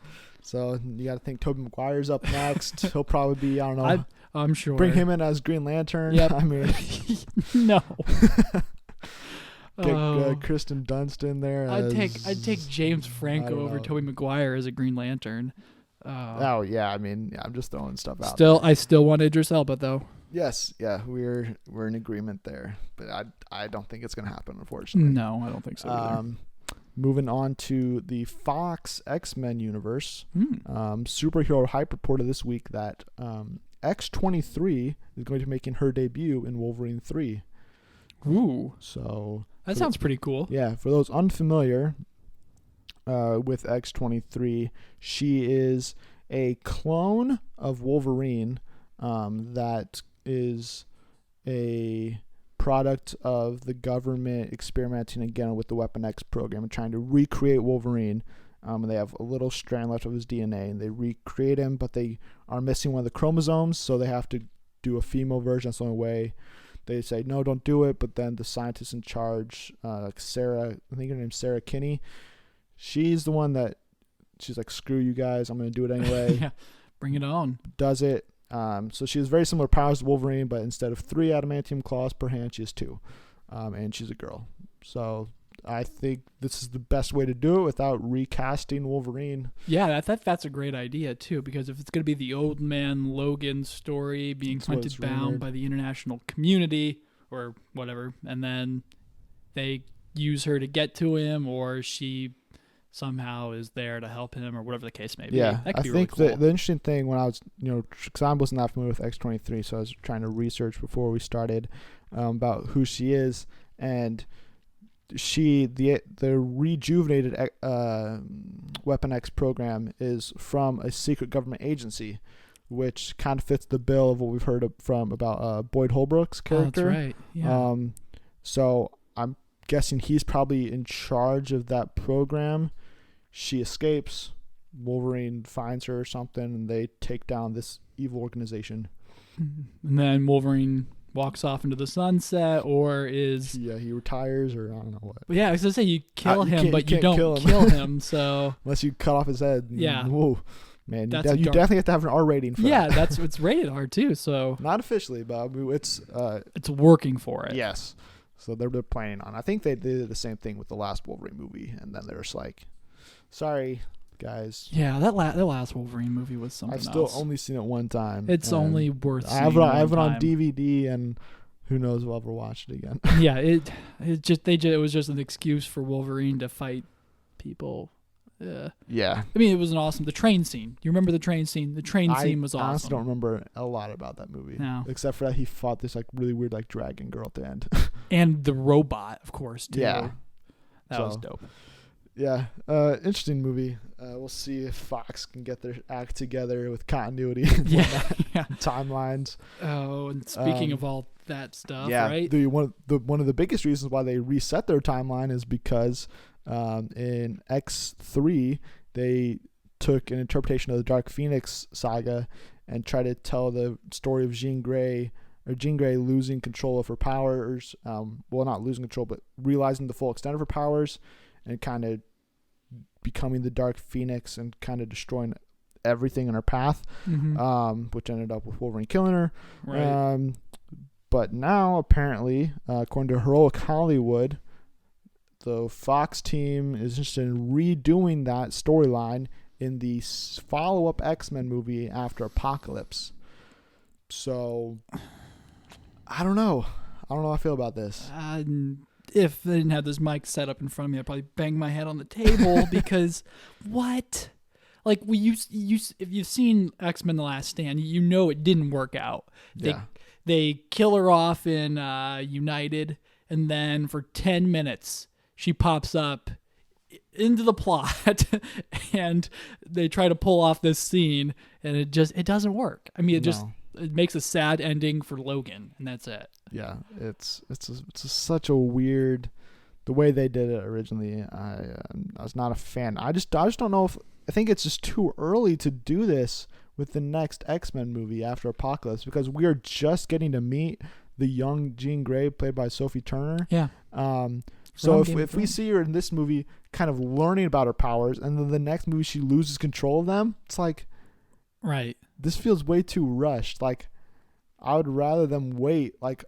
So you got to think Tobey Maguire's up next. He'll probably be, I don't know. I'm sure. Bring him in as Green Lantern. Yep. I mean, No. get Kristen Dunst in there. I'd take James I Franco don't over know. Tobey Maguire as a Green Lantern. Oh yeah, I mean, I'm just throwing stuff out. I still want Idris Elba though. Yes, yeah, we're in agreement there, but I don't think it's gonna happen, unfortunately. No, I don't think so either. Moving on to the Fox X-Men universe, Hmm. Superhero Hype reported this week that X-23 is going to be making her debut in Wolverine 3. Ooh, So that sounds pretty cool. yeah, for those unfamiliar with X-23, she is a clone of Wolverine that is a product of the government experimenting again with the Weapon X program and trying to recreate Wolverine. And they have a little strand left of his DNA, and they recreate him, but they are missing one of the chromosomes, so they have to do a female version. That's the only way. They say, no, don't do it, but then the scientist in charge, Sarah, I think her name's Sarah Kinney, she's the one that, she's like, screw you guys, I'm going to do it anyway. Yeah, bring it on. Does it. So she has very similar powers to Wolverine, but instead of 3 adamantium claws per hand, she has 2. And she's a girl. So I think this is the best way to do it without recasting Wolverine. Yeah, that's a great idea too, because if it's going to be the old man Logan story being That's what hunted it's down rumored. by the international community or whatever, and then they use her to get to him, or she somehow is there to help him, or whatever the case may be. Yeah, that could I be think really cool. the interesting thing when I was, because I wasn't that familiar with X-23, so I was trying to research before we started about who she is, and the rejuvenated Weapon X program is from a secret government agency, which kind of fits the bill of what we've heard about Boyd Holbrook's character. Oh, that's right. Yeah. So I'm guessing he's probably in charge of that program. She escapes, Wolverine finds her or something, and they take down this evil organization. And then Wolverine walks off into the sunset, or is He retires, or I don't know what. yeah, I was gonna say you kill You him, can't- but you you can't don't kill him. kill him. So Unless you cut off his head. Yeah. Whoa, man, That's a you dark- definitely have to have an R rating for yeah, that. it's rated R too. So Not officially, but it's it's working for it. yes. So they're planning on. I think they did the same thing with the last Wolverine movie, and then they're just like, sorry, guys. Yeah, that last Wolverine movie was something I've still else. only seen it one time. It's and only worth. I have seeing it one on time. DVD, and who knows if I'll ever watch it again. Yeah, it was just an excuse for Wolverine to fight people. Yeah. I mean, it was an awesome. The train scene. You remember the train scene? The train scene was I honestly don't awesome. remember a lot about that movie. No. Except for that he fought this like really weird like dragon girl at the end. And the robot, of course, too. Yeah. That was So- dope. Yeah. Interesting movie. We'll see if Fox can get their act together with continuity and Yeah. whatnot, Yeah. timelines. Oh, and speaking of all that stuff, Yeah. right? One of the biggest reasons why they reset their timeline is because in X3 they took an interpretation of the Dark Phoenix saga and tried to tell the story of Jean Grey losing control of her powers. Well, not losing control, but realizing the full extent of her powers and kind of becoming the Dark Phoenix and kind of destroying everything in her path, Mhm. which ended up with Wolverine killing her. Right. But now, apparently, according to Heroic Hollywood, the Fox team is interested in redoing that storyline in the follow-up X-Men movie after Apocalypse. So, I don't know. I don't know how I feel about this. If they didn't have this mic set up in front of me, I'd probably bang my head on the table because what? Like if you've seen X-Men: The Last Stand, you know it didn't work out. Yeah. They kill her off in United, and then for 10 minutes she pops up into the plot and they try to pull off this scene and it doesn't work. I mean, it makes a sad ending for Logan, and that's it. Yeah, it's such a weird, the way they did it originally. I was not a fan. I just don't know if, I think it's just too early to do this with the next X-Men movie after Apocalypse, because we are just getting to meet the young Jean Grey played by Sophie Turner. Yeah. So if we see her in this movie kind of learning about her powers, and then the next movie she loses control of them, it's like, right, this feels way too rushed. Like, I would rather them wait like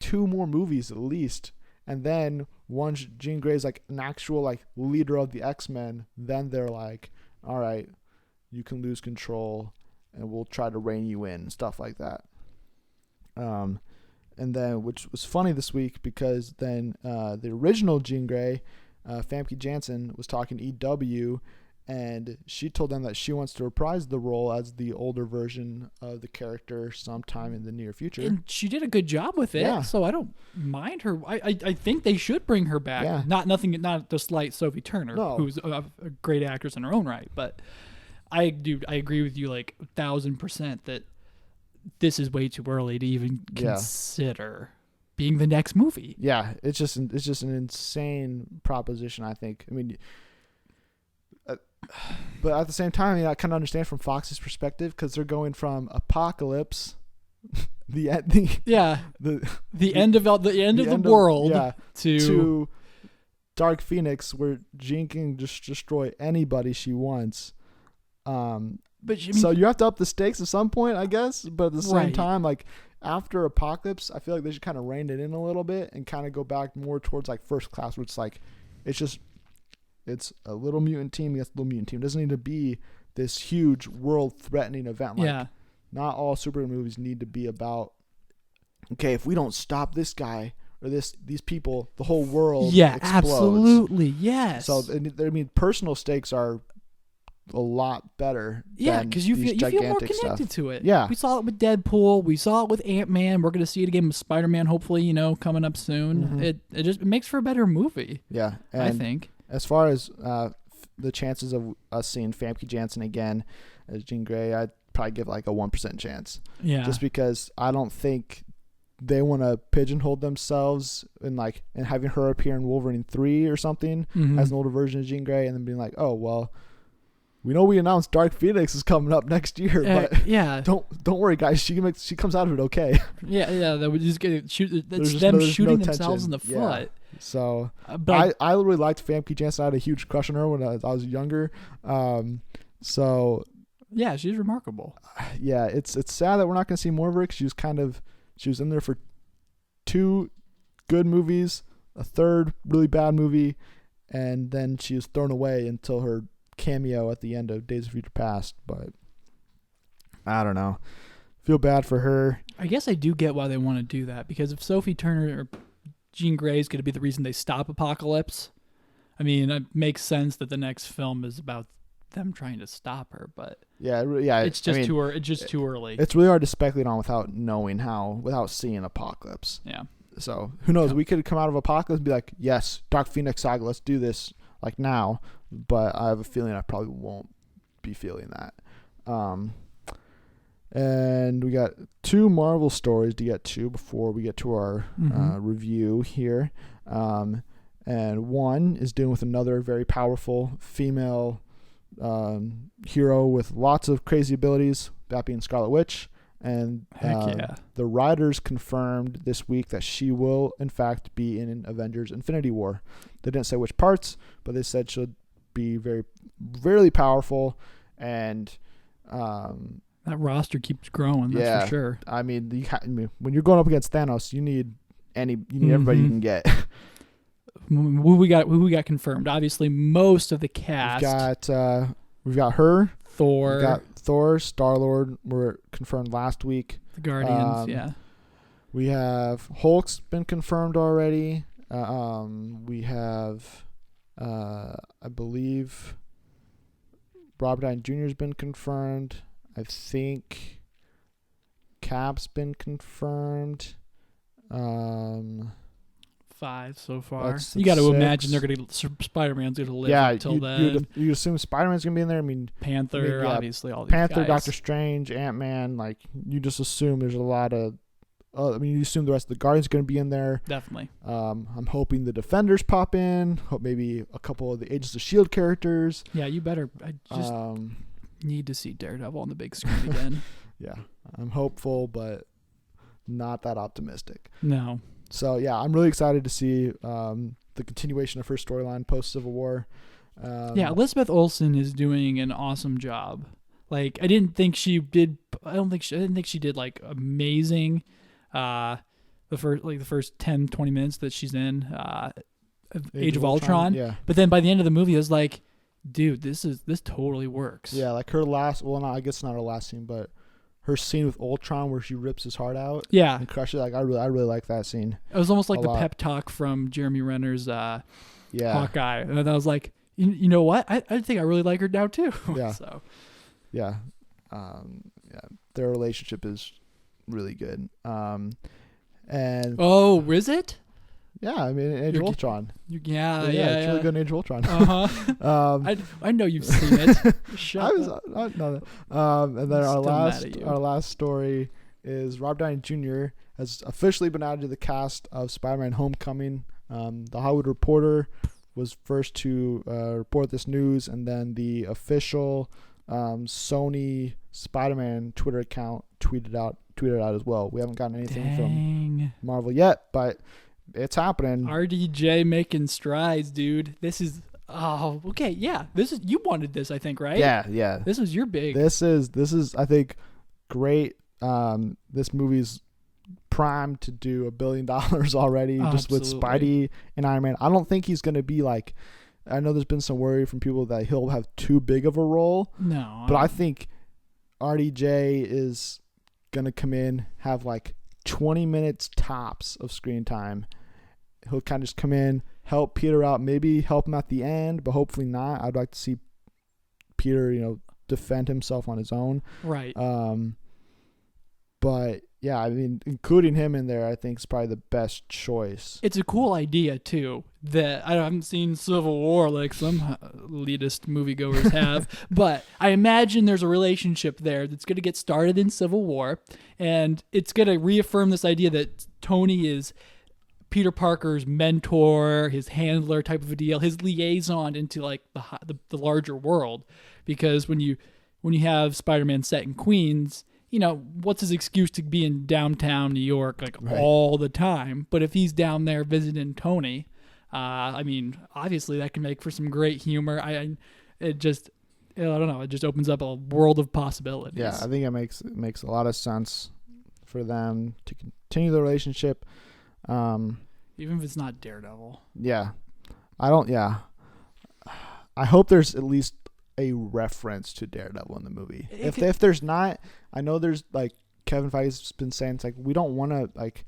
2 more movies at least, and then once Jean Grey's like an actual like leader of the X-Men, then they're like, all right, you can lose control and we'll try to rein you in and stuff like that. And then, which was funny this week, because then the original Jean Grey, Famke Janssen, was talking to EW, and she told them that she wants to reprise the role as the older version of the character sometime in the near future. And she did a good job with it, so I don't mind her. I think they should bring her back. Yeah. Not to slight Sophie Turner, who's a great actress in her own right, but I agree with you like 1,000% that this is way too early to even consider being the next movie. Yeah, it's just an insane proposition, I think. I mean, but at the same time, I kind of understand from Fox's perspective, because they're going from Apocalypse, the end of the world, to Dark Phoenix, where Jean can just destroy anybody she wants. So you have to up the stakes at some point, I guess. But at the same time, like after Apocalypse, I feel like they should kind of rein it in a little bit and kind of go back more towards like First Class, which is like, it's a little mutant team against a little mutant team. It doesn't need to be this huge world-threatening event. Like, not all superhero movies need to be about, okay, if we don't stop this guy or these people, the whole world explodes. Absolutely, yes. So I mean, personal stakes are a lot better. Yeah, because you feel more connected to it. Yeah, we saw it with Deadpool. We saw it with Ant-Man. We're gonna see it again with Spider-Man. Hopefully, coming up soon. Mm-hmm. It makes for a better movie. Yeah, and I think. As far as the chances of us seeing Famke Janssen again as Jean Grey, I'd probably give like a 1% chance. Yeah, just because I don't think they want to pigeonhole themselves in and having her appear in Wolverine 3 or something as an older version of Jean Grey, and then being like, oh well, we know we announced Dark Phoenix is coming up next year, but don't worry, guys. She comes out of it okay. Yeah. That would just it's them shooting themselves in the foot. Yeah. So, but I really liked Famke Janssen. I had a huge crush on her when I was younger. So yeah, she's remarkable. Yeah, it's sad that we're not going to see more of her. 'Cause she was in there for 2 good movies, a 3rd really bad movie, and then she was thrown away until her cameo at the end of Days of Future Past. But I don't know. Feel bad for her. I guess I do get why they want to do that, because if Sophie Turner or Jean Grey is going to be the reason they stop Apocalypse, I mean, it makes sense that the next film is about them trying to stop her. But it's just too early. It's just too early. It's really hard to speculate on without seeing Apocalypse. Yeah. So who knows? We could come out of Apocalypse and be like, yes, Dark Phoenix saga, let's do this like now. But I have a feeling I probably won't be feeling that. And we got 2 Marvel stories to get to before we get to our review here. And one is dealing with another very powerful female hero with lots of crazy abilities, that being Scarlet Witch. And the writers confirmed this week that she will, in fact, be in Avengers Infinity War. They didn't say which parts, but they said she'll be very, very powerful. And that roster keeps growing, that's for sure. I mean, when you're going up against Thanos, you need everybody you can get. Who we got confirmed? Obviously, most of the cast. We've got her. Thor. We got Thor, Star-Lord were confirmed last week. The Guardians, We have Hulk's been confirmed already. We have, I believe, Robert Downey Jr. has been confirmed. I think Cap's been confirmed. 5 so far. That's You got to 6. imagine they're going to Spider-Man's going to live until then. You assume Spider-Man's gonna be in there. I mean, Panther, yeah, obviously, all these Panther, guys. Doctor Strange, Ant-Man. Like, you just assume there's a lot of. I mean, you assume the rest of the Guardians are gonna be in there. Definitely. I'm hoping the Defenders pop in. Hope maybe a couple of the Agents of S.H.I.E.L.D. characters. Yeah, you better. I just need to see Daredevil on the big screen again. Yeah, I'm hopeful, but not that optimistic. No. So yeah, I'm really excited to see the continuation of her storyline post Civil War. Yeah, Elizabeth Olsen is doing an awesome job. Like, I didn't think she did. I didn't think she did like amazing. The first 10, 20 minutes that she's in Age of Ultron. Yeah. But then by the end of the movie, I was like, dude, this totally works. Yeah, like her last. Well, no, I guess not her last scene, but her scene with Ultron where she rips his heart out. Yeah. And crushes it. Like I really like that scene. It was almost like A the lot. pep talk from Jeremy Renner's Yeah. Hawkeye. And I was like, you know what? I think I really like her now too. Yeah. So. Yeah. Yeah. Their relationship is really good. And Oh, is it? yeah, I mean, Age of Ultron. Yeah. It's really good in Age of Ultron. Uh-huh. I know you've seen it. Shut up. And then Still mad at you. our last story is Rob Downey Jr. has officially been added to the cast of Spider-Man: Homecoming. The Hollywood Reporter was first to report this news, and then the official Sony Spider-Man Twitter account tweeted out as well. We haven't gotten anything from Marvel yet, but it's happening. RDJ making strides, dude. This is okay. Yeah, this is you wanted this, I think, right? Yeah. This was your big. This is I think great. This movie's primed to do $1 billion already, just with Spidey and Iron Man. I don't think he's gonna be like. I know there's been some worry from people that he'll have too big of a role. No, but I think RDJ is gonna come in, have like 20 minutes tops of screen time. He'll kind of just come in, help Peter out, maybe help him at the end, but hopefully not. I'd like to see Peter, defend himself on his own. Right. But yeah, I mean, including him in there, I think is probably the best choice. It's a cool idea too. That I haven't seen Civil War like some elitist moviegoers have, but I imagine there's a relationship there that's going to get started in Civil War, and it's going to reaffirm this idea that Tony is Peter Parker's mentor, his handler type of a deal, his liaison into like the larger world. Because when you have Spider-Man set in Queens, what's his excuse to be in downtown New York all the time? But if he's down there visiting Tony, I mean, obviously that can make for some great humor. I don't know. It just opens up a world of possibilities. Yeah, I think it makes a lot of sense for them to continue the relationship. Even if it's not Daredevil. Yeah. I hope there's at least a reference to Daredevil in the movie. If there's not, I know there's like Kevin Feige's been saying, it's like we don't want to like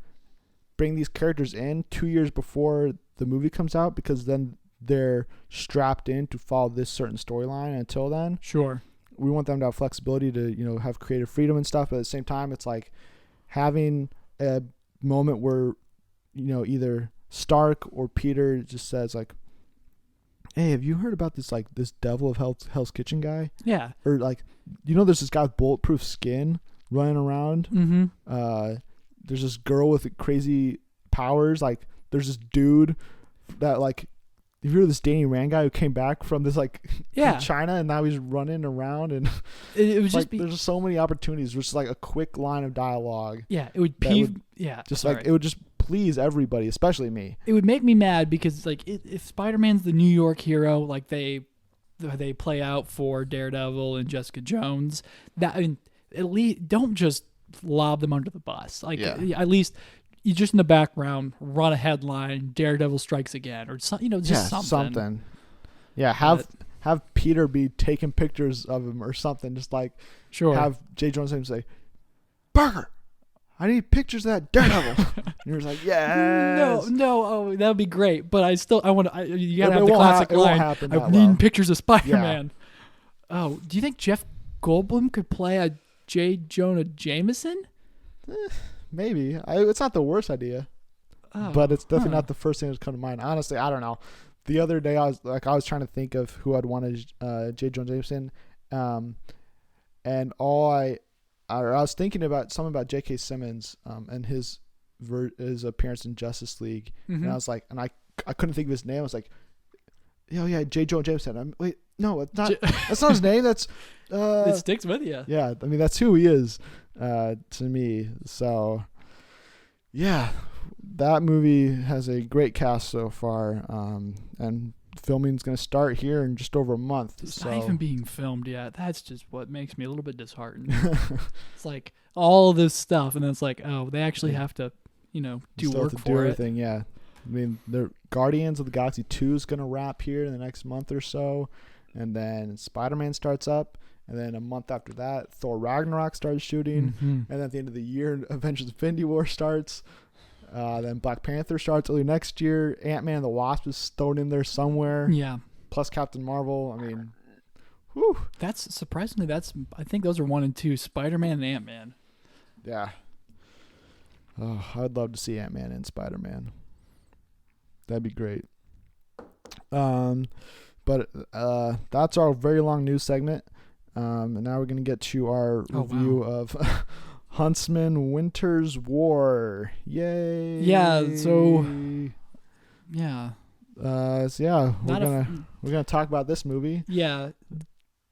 bring these characters in 2 years before the movie comes out, because then they're strapped in to follow this certain storyline. Until then, sure, we want them to have flexibility to have creative freedom and stuff, but at the same time it's like having a moment where either Stark or Peter just says like, hey, have you heard about this devil of Hell's Kitchen guy? Yeah. Or like, there's this guy with bulletproof skin running around. Mm-hmm. There's this girl with crazy powers. Like, there's this dude that like, you hear this Danny Rand guy who came back from this from China, and now he's running around, and it would just be, there's just so many opportunities. Just like a quick line of dialogue. Yeah, it would it would just please everybody, especially me. It would make me mad because like if Spider-Man's the New York hero, like they play out for Daredevil and Jessica Jones, at least don't just lob them under the bus. Like at least you just in the background run a headline, Daredevil strikes again, or something. Yeah, have Peter be taking pictures of him or something. Just like have J. Jonah say, "Parker, I need pictures of that Daredevil." And you're just like, yes. No, that would be great. But I want to. You gotta have the classic line. It won't happen I that need well. pictures of Spider-Man. Yeah. Oh, do you think Jeff Goldblum could play a J. Jonah Jameson? Maybe. It's not the worst idea. but it's definitely not the first thing that's come to mind. Honestly, I don't know. The other day, I was trying to think of who I'd wanted J. Jonah Jameson, and I was thinking about something about J.K. Simmons and his appearance in Justice League, and I was like, and I couldn't think of his name. I was like, yeah, J. Jonah Jameson. Wait, no, it's not. That's not his name. That's it sticks with you. Yeah, I mean that's who he is to me. So yeah, that movie has a great cast so far, and filming's going to start here in just over a month. It's not even being filmed yet. That's just what makes me a little bit disheartened. It's like all this stuff, and then it's like, oh, they actually have to, do work for it. Everything, yeah. I mean, the Guardians of the Galaxy 2 is going to wrap here in the next month or so, and then Spider-Man starts up, and then a month after that, Thor Ragnarok starts shooting, and then at the end of the year, Avengers Infinity War starts. Then Black Panther starts early next year. Ant-Man and the Wasp is thrown in there somewhere. Yeah. Plus Captain Marvel. I mean, whew. That's surprisingly. I think those are 1 and 2. Spider-Man and Ant-Man. Yeah. Oh, I'd love to see Ant-Man and Spider-Man. That'd be great. But that's our very long news segment. And now we're gonna get to our review of Huntsman Winter's War. Yay. Yeah, so yeah. So we're gonna talk about this movie. Yeah.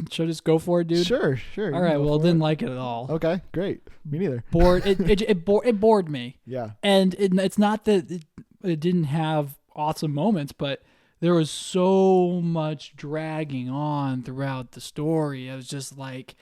Should I just go for it, dude? Sure. All right, well, didn't like it at all. Okay, great. Me neither. Bored. It bored me. Yeah. And it's not that it didn't have awesome moments, but there was so much dragging on throughout the story. I was just like,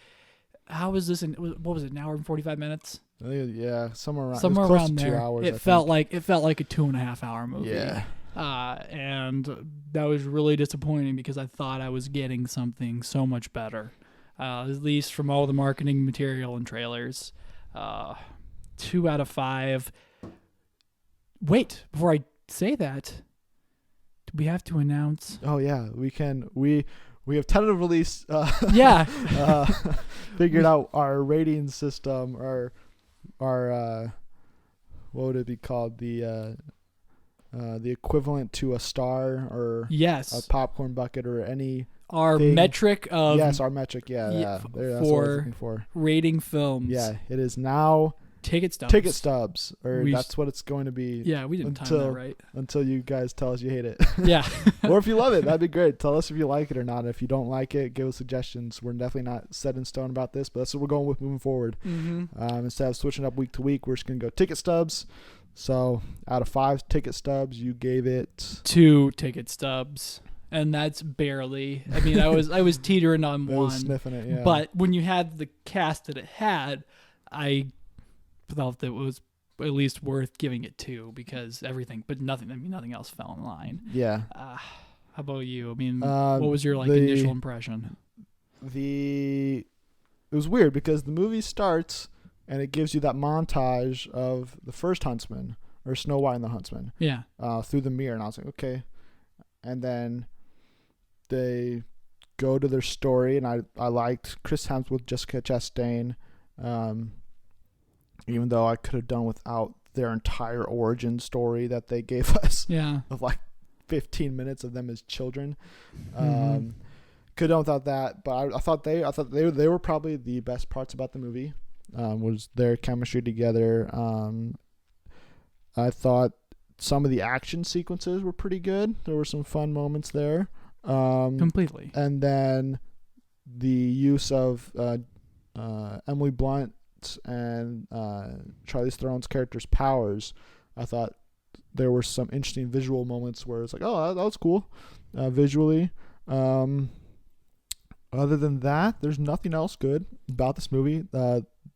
how is this what was it, an hour and 45 minutes? Yeah, somewhere around there. 2 hours. It felt like a 2.5 hour movie. Yeah. And that was really disappointing because I thought I was getting something so much better, at least from all the marketing material and trailers. 2 out of 5. Wait, before I say that, do we have to announce? Oh yeah, we can. We have tentative release. Figured out our rating system, or our what would it be called? The equivalent to a star or yes, a popcorn bucket or any our thing. Metric of our metric. That's what I was looking for. Rating films. Yeah, it is now Ticket Stubs. That's what it's going to be. Yeah, we didn't time that right. Until you guys tell us you hate it. Yeah. Or if you love it, that'd be great. Tell us if you like it or not. If you don't like it, give us suggestions. We're definitely not set in stone about this, but that's what we're going with moving forward. Instead of switching up week to week, we're just going to go Ticket Stubs. So out of 5 Ticket Stubs, you gave it 2 Ticket Stubs. And that's barely. I mean, I was teetering on one. Sniffing it, yeah. But when you had the cast that it had, I felt that it was at least worth giving it 2 because nothing else fell in line. Yeah. How about you? I mean, what was your initial impression? It was weird because the movie starts and it gives you that montage of the first Huntsman, or Snow White and the Huntsman. Yeah. Through the mirror, and I was like, okay. And then they go to their story, and I liked Chris Hemsworth, Jessica Chastain, even though I could have done without their entire origin story that they gave us. Yeah. Of 15 minutes of them as children. Could have done without that, but I thought they were probably the best parts about the movie. Was their chemistry together. I thought some of the action sequences were pretty good. There were some fun moments there. Completely. And then the use of Emily Blunt and Charlize Theron's character's powers, I thought there were some interesting visual moments where it's like, oh, that was cool visually. Other than that, there's nothing else good about this movie.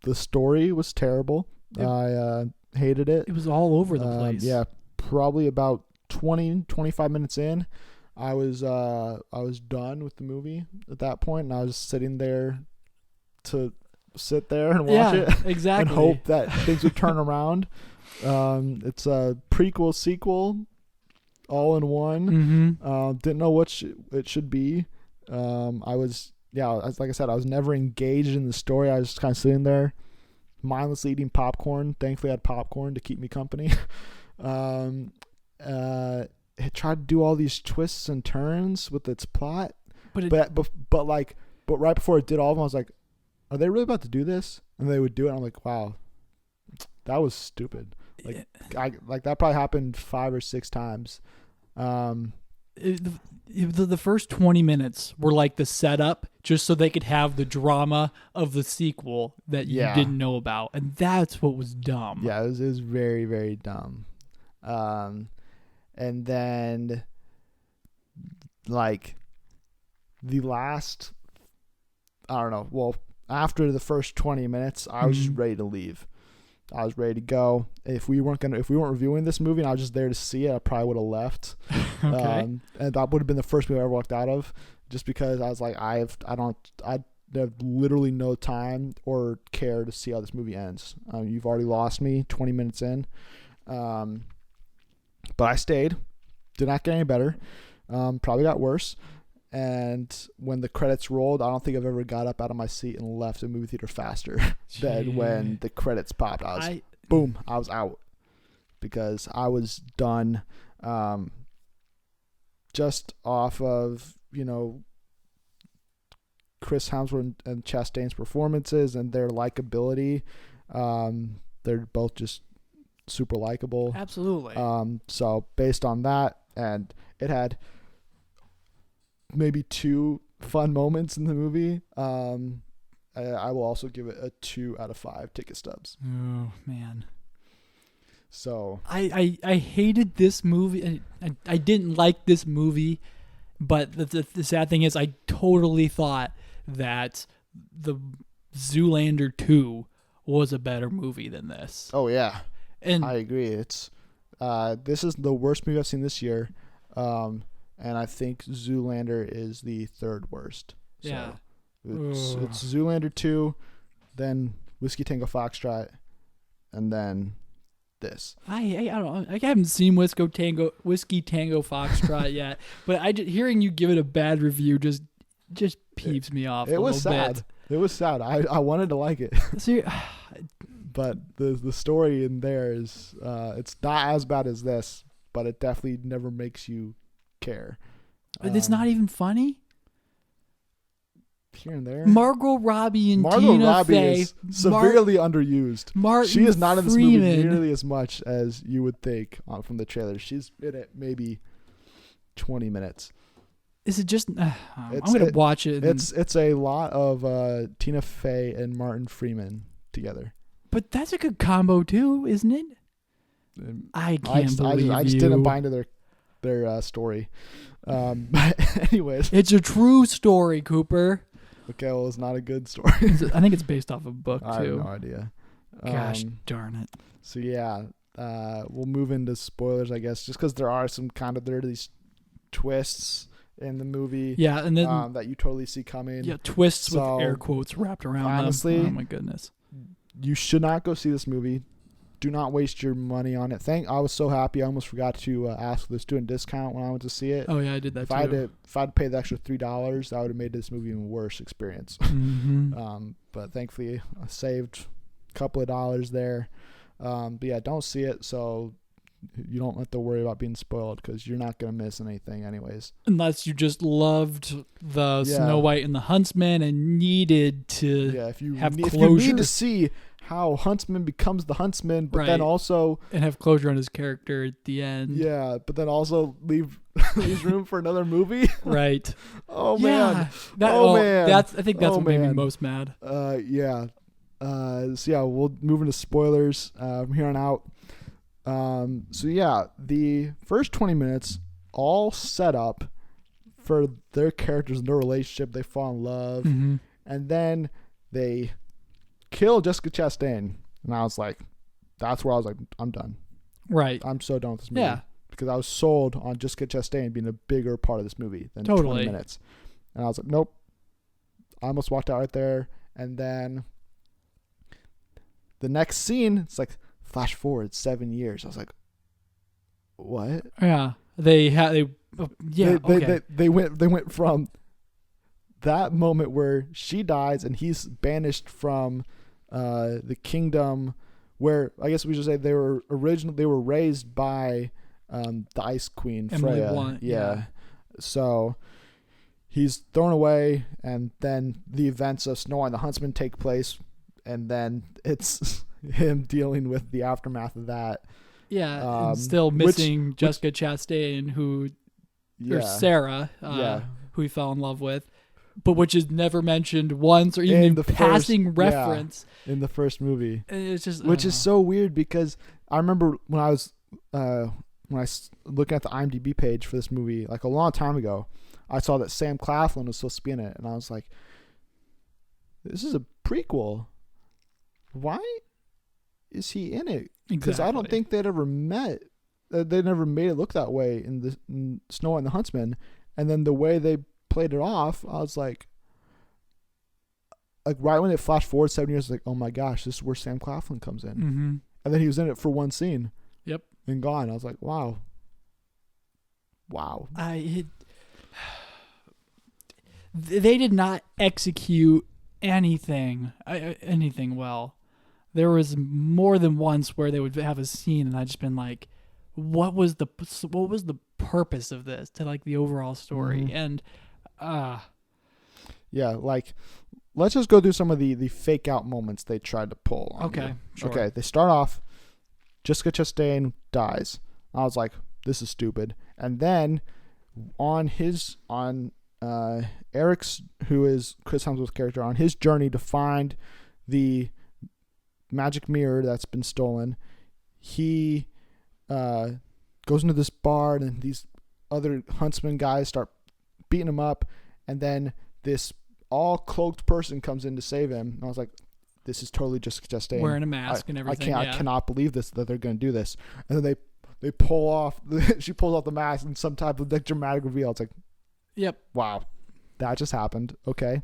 The story was terrible. I hated it. It was all over the place. Yeah, probably about 25 minutes in, I was done with the movie at that point, and I was sitting there to sit there and watch it exactly. and hope that things would turn around. It's a prequel sequel all in one. Didn't know what it should be. Like I said, I was never engaged in the story. I was just kind of sitting there mindlessly eating popcorn. Thankfully I had popcorn to keep me company. It tried to do all these twists and turns with its plot, but right before it did all of them, I was like, are they really about to do this? And they would do it. And I'm like, wow, that was stupid. Like that probably happened 5 or 6 times. The first 20 minutes were like the setup just so they could have the drama of the sequel that you didn't know about. And that's what was dumb. Yeah, it was very, very dumb. And then like the last, I don't know, well, after the first 20 minutes, I was just ready to leave. I was ready to go. If we weren't reviewing this movie and I was just there to see it, I probably would have left. Okay. And that would have been the first movie I ever walked out of, just because I was like, I have literally no time or care to see how this movie ends. You've already lost me 20 minutes in. But I stayed. Did not get any better. Probably got worse. And when the credits rolled, I don't think I've ever got up out of my seat and left a movie theater faster than when the credits popped. I was out because I was done. Just off of, Chris Hemsworth and Chastain's performances and their likability. They're both just super likable. Absolutely. So based on that, and it had maybe 2 fun moments in the movie. I will also give it a 2 out of 5 ticket stubs. Oh man. So I hated this movie. I didn't like this movie, but the sad thing is I totally thought that the Zoolander 2 was a better movie than this. Oh yeah. And I agree. It's this is the worst movie I've seen this year. And I think Zoolander is the 3rd worst. So yeah. It's Zoolander 2, then Whiskey Tango Foxtrot, and then this. I don't know. I haven't seen Whiskey Tango Foxtrot yet, but hearing you give it a bad review just peeves me off. It was sad. Bit. It was sad. I wanted to like it. So but the story in there is it's not as bad as this, but it definitely never makes you care. It's not even funny. Here and there. Margot Robbie and Tina Fey is severely underused. Martin she is not in this movie Freeman. nearly as much as you would think from the trailer. She's in it maybe 20 minutes. Is it just? I'm gonna watch it. It's a lot of Tina Fey and Martin Freeman together. But that's a good combo too, isn't it? I can't believe I just didn't buy into their story. But anyways, it's a true story, Cooper. Okay, well, it's not a good story. I think it's based off a book too. I have no idea. Gosh darn it. So yeah, we'll move into spoilers, I guess, just because there are these twists in the movie. Yeah, and then that you totally see coming. Yeah, twists with air quotes wrapped around honestly, them. Oh my goodness. You should not go see this movie. Do not waste your money on it. I was so happy. I almost forgot to ask for the student discount when I went to see it. Oh yeah, I did that too. If I had to pay the extra $3, that would have made this movie even worse experience. Mm-hmm. But thankfully, I saved a couple of dollars there. But yeah, don't see it so you don't have to worry about being spoiled because you're not going to miss anything anyways. Unless you just loved the Snow White and the Huntsman and needed to have closure. If you need to see how Huntsman becomes the Huntsman, but then also... And have closure on his character at the end. Yeah, but then also leaves room for another movie. Right. Oh, man. Man. I think that's what made me most mad. Yeah. So yeah, we'll move into spoilers from here on out. So yeah, the first 20 minutes all set up for their characters and their relationship. They fall in love, and then they kill Jessica Chastain, and I was like, that's where I was like, I'm done. Right. I'm so done with this movie. Yeah. Because I was sold on Jessica Chastain being a bigger part of this movie than 20 minutes, and I was like, nope. I almost walked out right there, and then the next scene, it's like, flash forward 7 years. I was like, what? Yeah. They went from that moment where she dies and he's banished from the kingdom where I guess we should say they were raised by the Ice Queen Emily Freya. Blunt, Yeah. So he's thrown away, and then the events of Snow White and the Huntsman take place, and then it's him dealing with the aftermath of that. Yeah, and still missing Jessica Chastain, or Sarah, who he fell in love with, but which is never mentioned once or even in the passing reference in the first movie. And it's just which is so weird, because I remember when I was looking at the IMDb page for this movie, like a long time ago, I saw that Sam Claflin was supposed to be in it, and I was like, "This is a prequel. Why is he in it?" Because I don't think they'd ever met. They never made it look that way in Snow White and the Huntsman, and then the way they played it off, I was like right when it flashed forward 7 years, like, oh my gosh, this is where Sam Claflin comes in, and then he was in it for one scene. Yep, and gone. I was like, wow. They did not execute anything well. There was more than once where they would have a scene, and I just been like, what was the purpose of this to like the overall story? And yeah, like, let's just go through some of the fake out moments they tried to pull on okay you. sure. Okay, they start off, Jessica Chastain dies. I was like, this is stupid. And then on Eric's, who is Chris Hemsworth's character, on his journey to find the magic mirror that's been stolen, he goes into this bar, and these other Huntsman guys start beating him up, and then this all cloaked person comes in to save him. And I was like, this is totally Jessica Chastain Wearing a mask and everything. I cannot believe that they're going to do this. And then they pull off, she pulls off the mask in some type of like dramatic reveal. It's like, yep, wow, that just happened. Okay.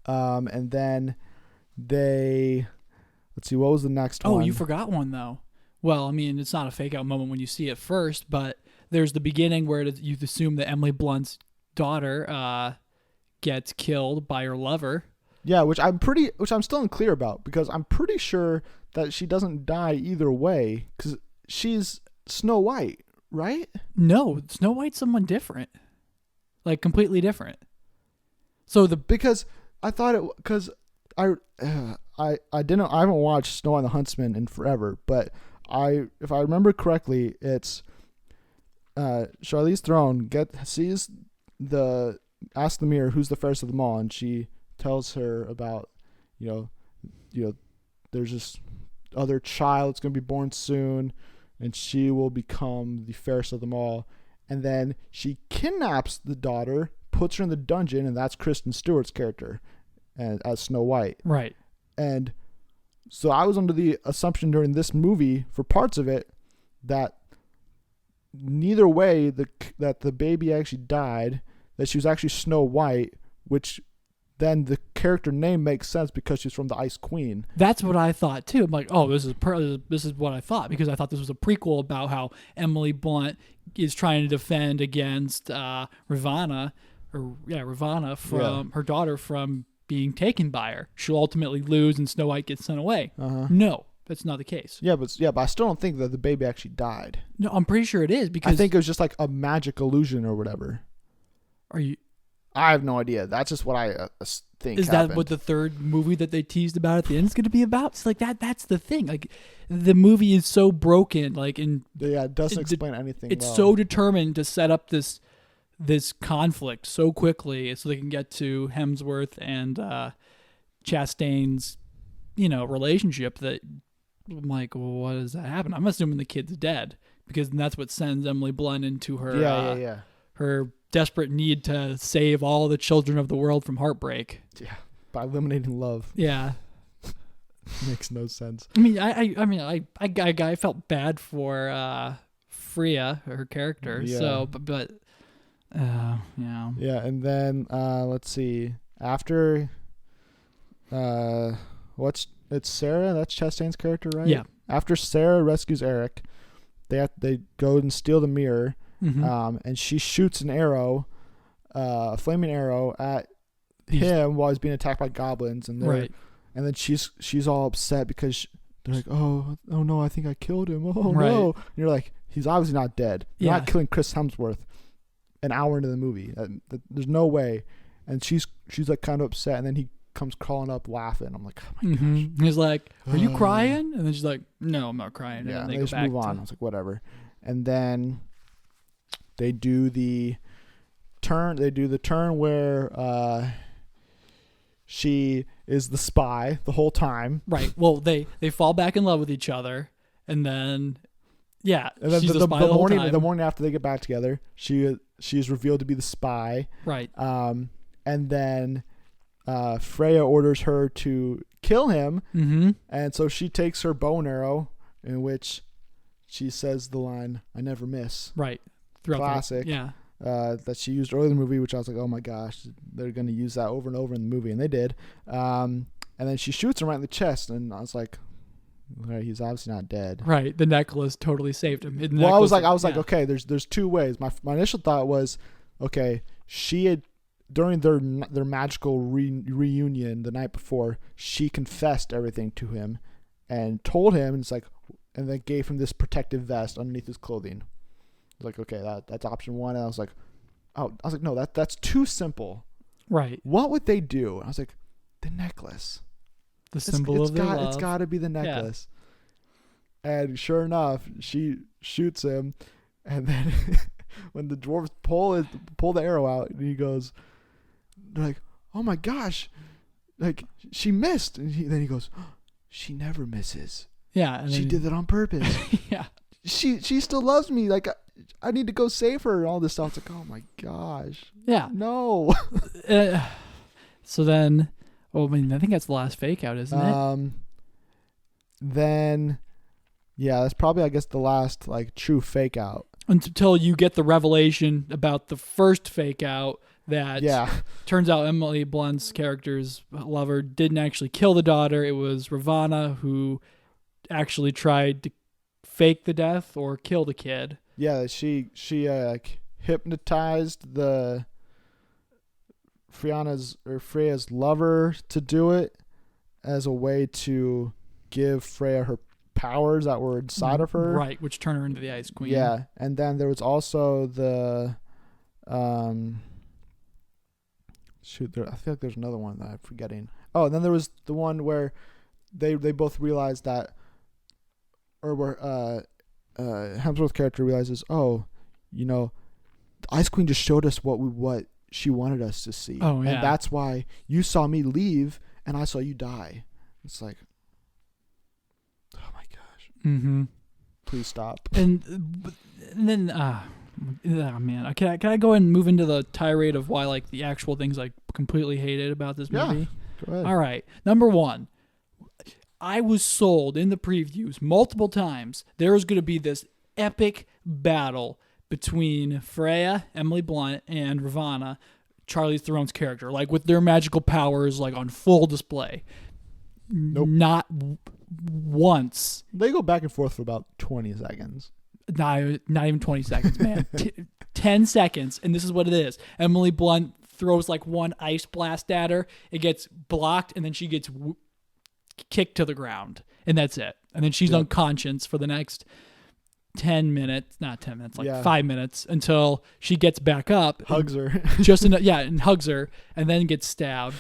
And then let's see, what was the next one? Oh, you forgot one though. Well, I mean, it's not a fake out moment when you see it first, but there's the beginning where you assume that Emily Blunt's daughter gets killed by her lover. Yeah, which I'm still unclear about, because I'm pretty sure that she doesn't die either way, because she's Snow White, right? No, Snow White's someone different, like completely different. So because I thought it, because I haven't watched Snow White and the Huntsman in forever, but if I remember correctly, it's Charlize Theron asks the mirror who's the fairest of them all, and she tells her about, you know, there's this other child that's going to be born soon, and she will become the fairest of them all. And then she kidnaps the daughter, puts her in the dungeon, and that's Kristen Stewart's character as Snow White. Right. And so I was under the assumption during this movie, for parts of it, that neither way that the baby actually died, that she was actually Snow White, which then the character name makes sense because she's from the Ice Queen. That's what I thought too. I'm like, oh, this is what I thought, because I thought this was a prequel about how Emily Blunt is trying to defend against Ravana from her daughter from being taken by her. She'll ultimately lose, and Snow White gets sent away. No, that's not the case. Yeah, but I still don't think that the baby actually died. No, I'm pretty sure it is, because I think it was just like a magic illusion or whatever. I have no idea. That's just what I think. Is happened. that what the third movie that they teased about at the end is going to be about? It's like that's the thing. Like, the movie is so broken. Like, it doesn't explain anything. It's so determined to set up this conflict so quickly so they can get to Hemsworth and Chastain's, relationship, that I'm like, well, what does that happen? I'm assuming the kid's dead, because that's what sends Emily Blunt into her her desperate need to save all the children of the world from heartbreak. Yeah, by eliminating love. Yeah, makes no sense. I mean, I felt bad for Freya, her character. Yeah. So, but yeah. Yeah, and then let's see. After it's Sarah. That's Chastain's character, right? Yeah. After Sarah rescues Eric, they go and steal the mirror. And she shoots an arrow, a flaming arrow at him while he's being attacked by goblins, and then she's all upset because they're like, oh no, I think I killed him. Oh Right. no. And you're like, he's obviously not dead. You're Yeah. not killing Chris Hemsworth an hour into the movie. There's no way. And she's like kind of upset, and then he comes crawling up laughing. I'm like, oh my gosh. He's like, are you crying? And then she's like, no, I'm not crying. And Yeah, then they they just go back move on. I was like, whatever. And then they do the turn. They do the turn where she is the spy the whole time. Right. Well, they fall back in love with each other, and then yeah, And then she's the spy the whole time. the morning after they get back together, she's revealed to be the spy. Right. And then Freya orders her to kill him, and so she takes her bow and arrow, in which she says the line, "I never miss." Right. Throughout Classic. yeah. That she used earlier in the movie, which I was like, oh my gosh, they're going to use that over and over in the movie, and they did. And then she shoots him right in the chest, and I was like, all right, he's obviously not dead. Right. The necklace totally saved him. Well, I was like, okay, there's two ways. My initial thought was, okay, she had during their magical reunion the night before, she confessed everything to him, and told him, and it's like, and then gave him this protective vest underneath his clothing. I was like, okay, that's option one. And I was like, no, that's too simple. Right. What would they do? And I was like, the necklace. The symbol of their love. It's got to be the necklace. Yeah. And sure enough, she shoots him, and then when the dwarves pull the arrow out, and he goes, they're like, oh my gosh, like she missed, and then he goes, oh, she never misses. Yeah. And she did that on purpose. Yeah. She still loves me. Like I need to go save her and all this stuff. It's like, oh my gosh. Yeah. No. So then, I think that's the last fake out, isn't it? Then, yeah, that's probably, I guess, the last like true fake out. Until you get the revelation about the first fake out that turns out Emily Blunt's character's lover didn't actually kill the daughter. It was Ravana who actually tried to fake the death or kill the kid. Yeah, she like hypnotized the Freya's lover to do it as a way to give Freya her powers that were inside of her. Right, which turn her into the Ice Queen. Yeah, and then there was also the I feel like there's another one that I'm forgetting. Oh, and then there was the one where they both realized that, or where Hemsworth's character realizes, oh, the Ice Queen just showed us what she wanted us to see. Oh, yeah. And that's why you saw me leave and I saw you die. It's like, oh my gosh. Mm-hmm. Please stop. And then, man, can I go and move into the tirade of why like the actual things I completely hated about this movie? Yeah, go ahead. All right. Number one, I was sold in the previews multiple times there was going to be this epic battle between Freya, Emily Blunt, and Ravana, Charlize Theron's character, like with their magical powers like on full display. Nope. Not once. They go back and forth for about 20 seconds. Not even 20 seconds, man. 10 seconds, and this is what it is. Emily Blunt throws like one ice blast at her. It gets blocked, and then she gets kicked to the ground, and that's it. And then she's unconscious for the next 10 minutes, not 10 minutes, like 5 minutes, until she gets back up. Hugs her. And hugs her, and then gets stabbed.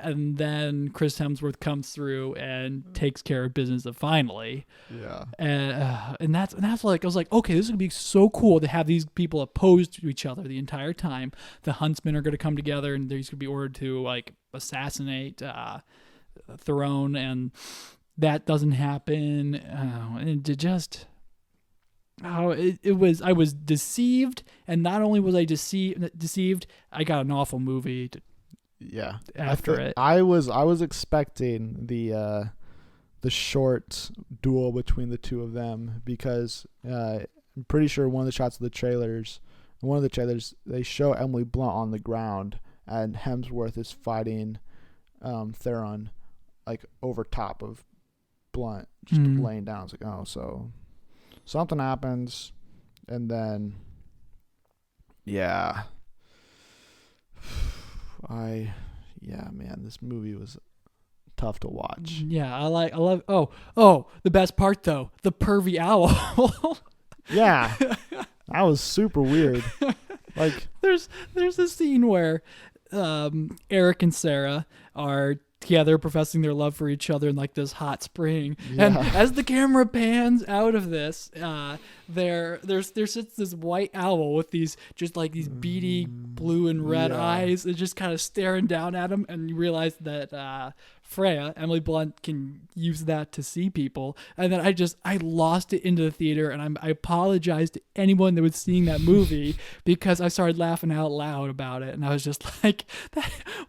And then Chris Hemsworth comes through and takes care of business finally. Yeah. And that's like, I was like, okay, this is going to be so cool to have these people opposed to each other the entire time. The Huntsmen are going to come together, and they're going to be ordered to like assassinate Theron, and that doesn't happen. And it just... it was. I was deceived, and not only was I deceived, I got an awful movie after it. I was expecting the short duel between the two of them, because I'm pretty sure one of the shots of the trailers, they show Emily Blunt on the ground, and Hemsworth is fighting Theron like over top of Blunt, just laying down. It's like, oh, so something happens, and then man, this movie was tough to watch. Yeah, I love. Oh, the best part though, the pervy owl. Yeah, that was super weird. Like, there's a scene where Eric and Sarah are together professing their love for each other in like this hot spring, and as the camera pans out of this, there sits this white owl with these beady blue and red eyes, and just kind of staring down at him, and you realize that Freya, Emily Blunt, can use that to see people. And then I lost it into the theater, and I apologize to anyone that was seeing that movie because I started laughing out loud about it, and I was just like,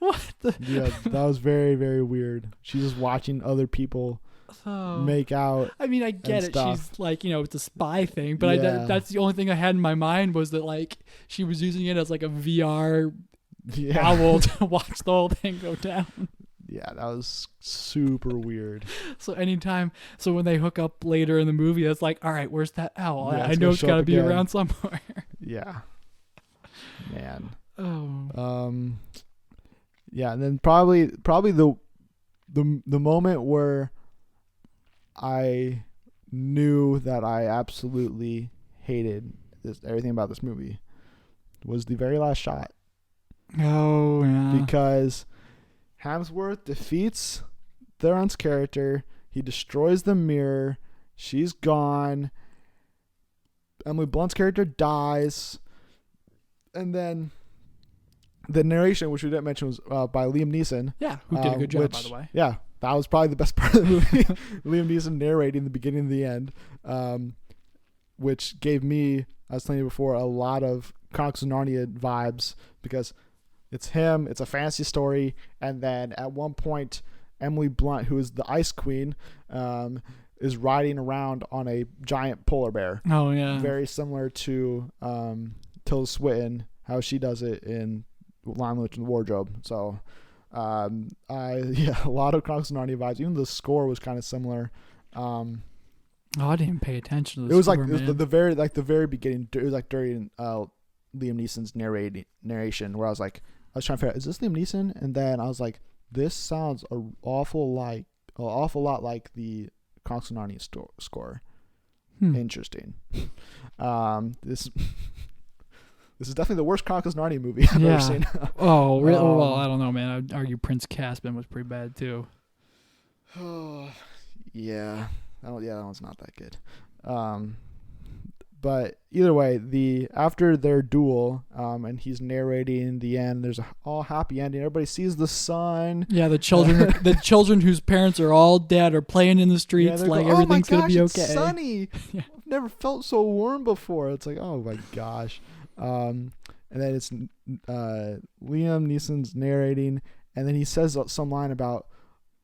what the? Yeah, that was very, very weird. She's just watching other people make out. I mean, I get it. Stuff. She's like, it's a spy thing, but that's the only thing I had in my mind was that like she was using it as like a VR owl to watch the whole thing go down. Yeah, that was super weird. So when they hook up later in the movie, it's like, all right, where's that owl? Yeah, I know it's got to be around somewhere. Yeah. Man. Oh. Yeah, and then probably the moment where I knew that I absolutely hated everything about this movie was the very last shot. Oh, yeah. Because Hemsworth defeats Theron's character. He destroys the mirror. She's gone. Emily Blunt's character dies. And then the narration, which we didn't mention, was by Liam Neeson. Yeah, who did a good job, by the way. Yeah, that was probably the best part of the movie. Liam Neeson narrating the beginning and the end, which gave me, I was telling you before, a lot of Chronicles of Narnia vibes, because it's him, it's a fantasy story, and then at one point, Emily Blunt, who is the Ice Queen, is riding around on a giant polar bear. Oh, yeah. Very similar to Tilda Swinton, how she does it in Lion, Witch, and the Wardrobe. So, a lot of Chronicles of Narnia vibes. Even the score was kind of similar. I didn't pay attention to the It was score, like it was the very beginning. It was like during Liam Neeson's narration, where I was trying to figure out, is this Liam Neeson? And then I was like, this sounds an awful lot like the Chronicles of Narnia score. Interesting. This is definitely the worst Chronicles of Narnia movie I've ever seen. Oh, really? Well, I don't know, man. I'd argue Prince Caspian was pretty bad too. Yeah. That one's not that good. But either way, after their duel, and he's narrating the end, there's a all happy ending. Everybody sees the sun. Yeah, the children whose parents are all dead are playing in the streets, like going, everything's gonna be okay. It's sunny. Yeah. I've never felt so warm before. It's like, oh my gosh. And then it's Liam Neeson's narrating, and then he says some line about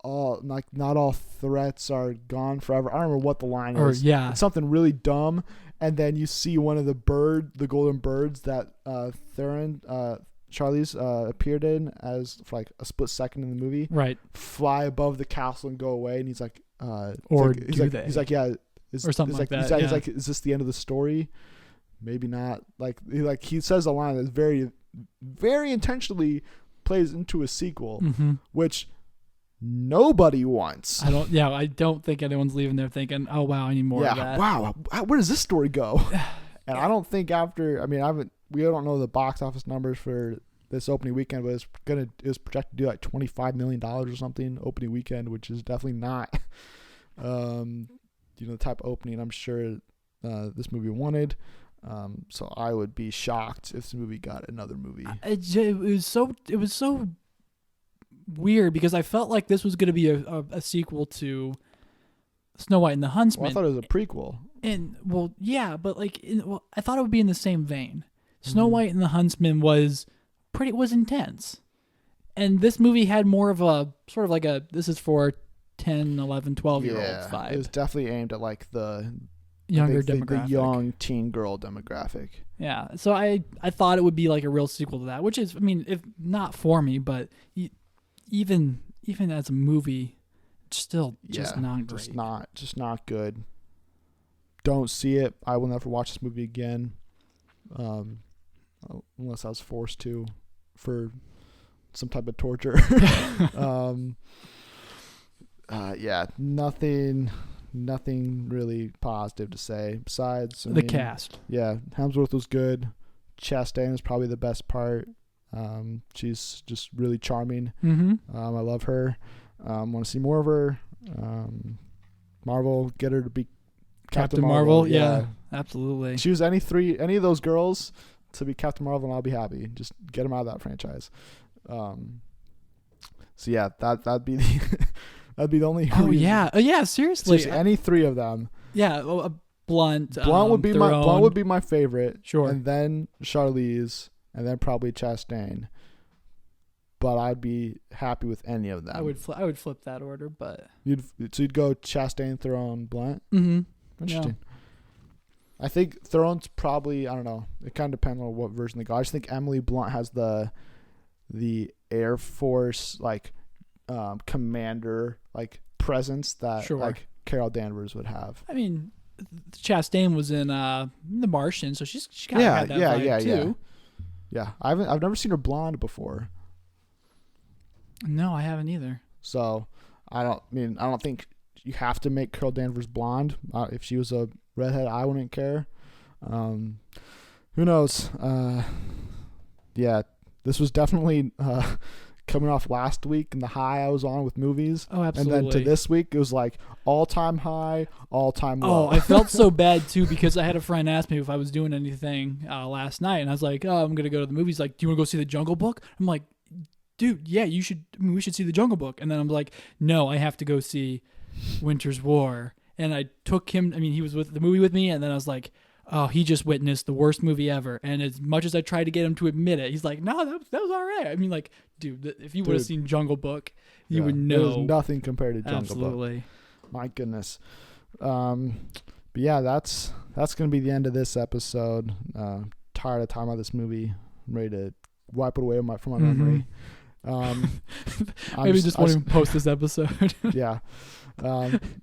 not all threats are gone forever. I don't remember what the line is. Yeah. It's something really dumb. And then you see one of the golden birds that Theron, Charlie's appeared in as for like a split second in the movie. Right. Fly above the castle and go away. And he's like, He's like, yeah. Or something like that. He's like, is this the end of the story? Maybe not. Like he says a line that's very, very intentionally plays into a sequel, which nobody wants. I don't think anyone's leaving there thinking, oh wow, I need more of that. Wow, where does this story go? And I don't think we don't know the box office numbers for this opening weekend, but it was projected to do like $25 million or something opening weekend, which is definitely not the type of opening I'm sure this movie wanted. So I would be shocked if this movie got another movie. It was so weird because I felt like this was going to be a sequel to Snow White and the Huntsman. Well, I thought it was a prequel. And but I thought it would be in the same vein. Snow White and the Huntsman was intense. And this movie had more of a sort of like this is for 10, 11, 12-year-olds vibe. It was definitely aimed at like the younger demographic. The young teen girl demographic. Yeah. So I thought it would be like a real sequel to that, which is, I mean, if not for me, but even as a movie, it's still just not great. Just not good. Don't see it. I will never watch this movie again. Unless I was forced to for some type of torture. Yeah, nothing really positive to say besides The cast. Yeah, Hemsworth was good. Chastain is probably the best part. She's just really charming. Mm-hmm. I love her. Want to see more of her. Marvel, get her to be Captain Marvel. Yeah, absolutely. Choose any of those girls to be Captain Marvel, and I'll be happy. Just get them out of that franchise. So yeah, that'd be the that'd be the only. Oh yeah, seriously. Any three of them. Yeah, Blunt. Blunt would be Blunt would be my favorite. Sure. And then Charlize, and then probably Chastain. But I'd be happy with any of them. I would flip that order, but you'd go Chastain, Theron, Blunt. Mm-hmm. Interesting. Yeah. I think Theron's probably, I don't know. It kind of depends on what version they go. I just think Emily Blunt has the Air Force commander presence that like Carol Danvers would have. I mean, Chastain was in The Martian, so she's kind of had that vibe too. Yeah, I've never seen her blonde before. No, I haven't either. So I don't think you have to make Carol Danvers blonde. If she was a redhead, I wouldn't care. Who knows? Yeah, this was definitely coming off last week and the high I was on with movies. Oh, absolutely. And then to this week, it was like all-time high, all-time low. Oh, I felt so bad, too, because I had a friend ask me if I was doing anything last night, and I was like, oh, I'm going to go to the movies. Like, do you want to go see The Jungle Book? I'm like, dude, yeah, you should. I mean, we should see The Jungle Book. And then I'm like, no, I have to go see Winter's War. And I took him. I mean, he was with the movie with me, and then I was like, oh, he just witnessed the worst movie ever. And as much as I tried to get him to admit it, he's like, no, that was all right. I mean, like, dude, if you would have seen Jungle Book, you would know. There's nothing compared to Jungle Absolutely. Book. My goodness. But yeah, that's going to be the end of this episode. Tired of talking about this movie. I'm ready to wipe it away from my memory. Maybe just won't even post this episode. Yeah.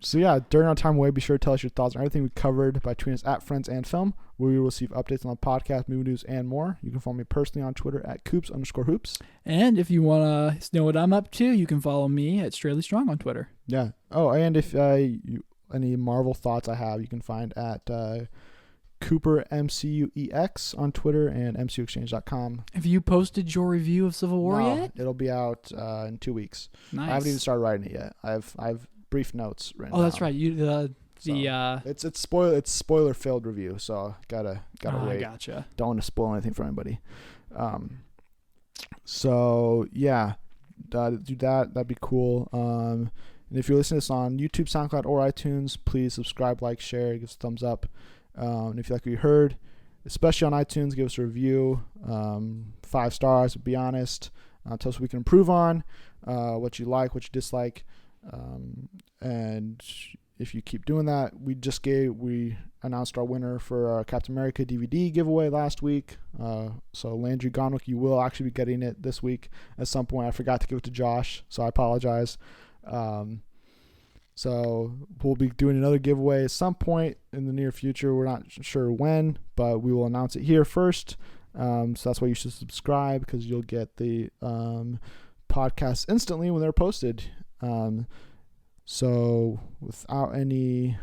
So yeah, during our time away, be sure to tell us your thoughts on everything we covered by tweeting us at Friends and Film, where we will receive updates on the podcast, movie news, and more. You can follow me personally on Twitter at Coops_hoops. And if you want to know what I'm up to, you can follow me at Straley Strong on Twitter. Yeah. Oh, and if any Marvel thoughts I have, you can find at Cooper MCUEX on Twitter and MCUexchange.com. Have you posted your review of Civil War yet? It'll be out in 2 weeks. Nice. I haven't even started writing it yet. I've brief notes written. Oh, that's down. right. It's spoiler filled review, so gotta wait. Gotcha. Don't want to spoil anything for anybody. So yeah, do that. That'd be cool. And if you're listening to this on YouTube, SoundCloud, or iTunes, please subscribe, like, share, give us a thumbs up. And if you like what you heard, especially on iTunes, give us a review. 5 stars, be honest. Tell us what we can improve on, what you like, what you dislike. And if you keep doing that, we announced our winner for our Captain America DVD giveaway last week. So Landry Gonwick, you will actually be getting it this week at some point. I forgot to give it to Josh, so I apologize. So we'll be doing another giveaway at some point in the near future. We're not sure when, but we will announce it here first. So that's why you should subscribe, because you'll get the podcasts instantly when they're posted. So without I don't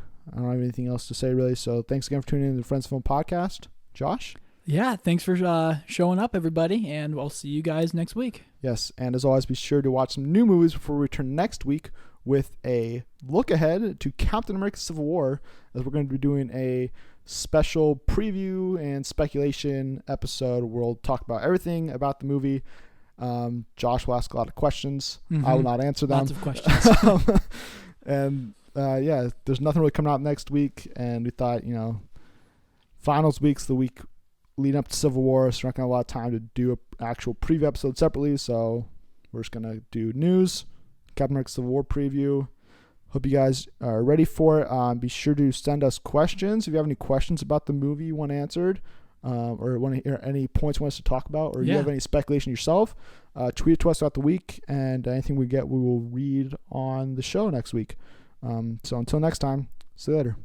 have anything else to say really. So thanks again for tuning in to the Friends Film Podcast. Josh? Yeah, thanks for showing up, everybody, and I'll see you guys next week. Yes, and as always, be sure to watch some new movies before we return next week with a look ahead to Captain America Civil War, as we're going to be doing a special preview and speculation episode where we'll talk about everything about the movie. Josh will ask a lot of questions. Mm-hmm. I will not answer them. Lots of questions. And yeah, there's nothing really coming out next week, and we thought, finals week's the week leading up to Civil War, so we're not going to have a lot of time to do an actual preview episode separately, so we're just going to do news, Captain America Civil War preview. Hope you guys are ready for it. Be sure to send us questions. If you have any questions about the movie you want answered, or want to hear any points you want us to talk about, or you have any speculation yourself, tweet it to us throughout the week, and anything we get, we will read on the show next week. So until next time, see you later.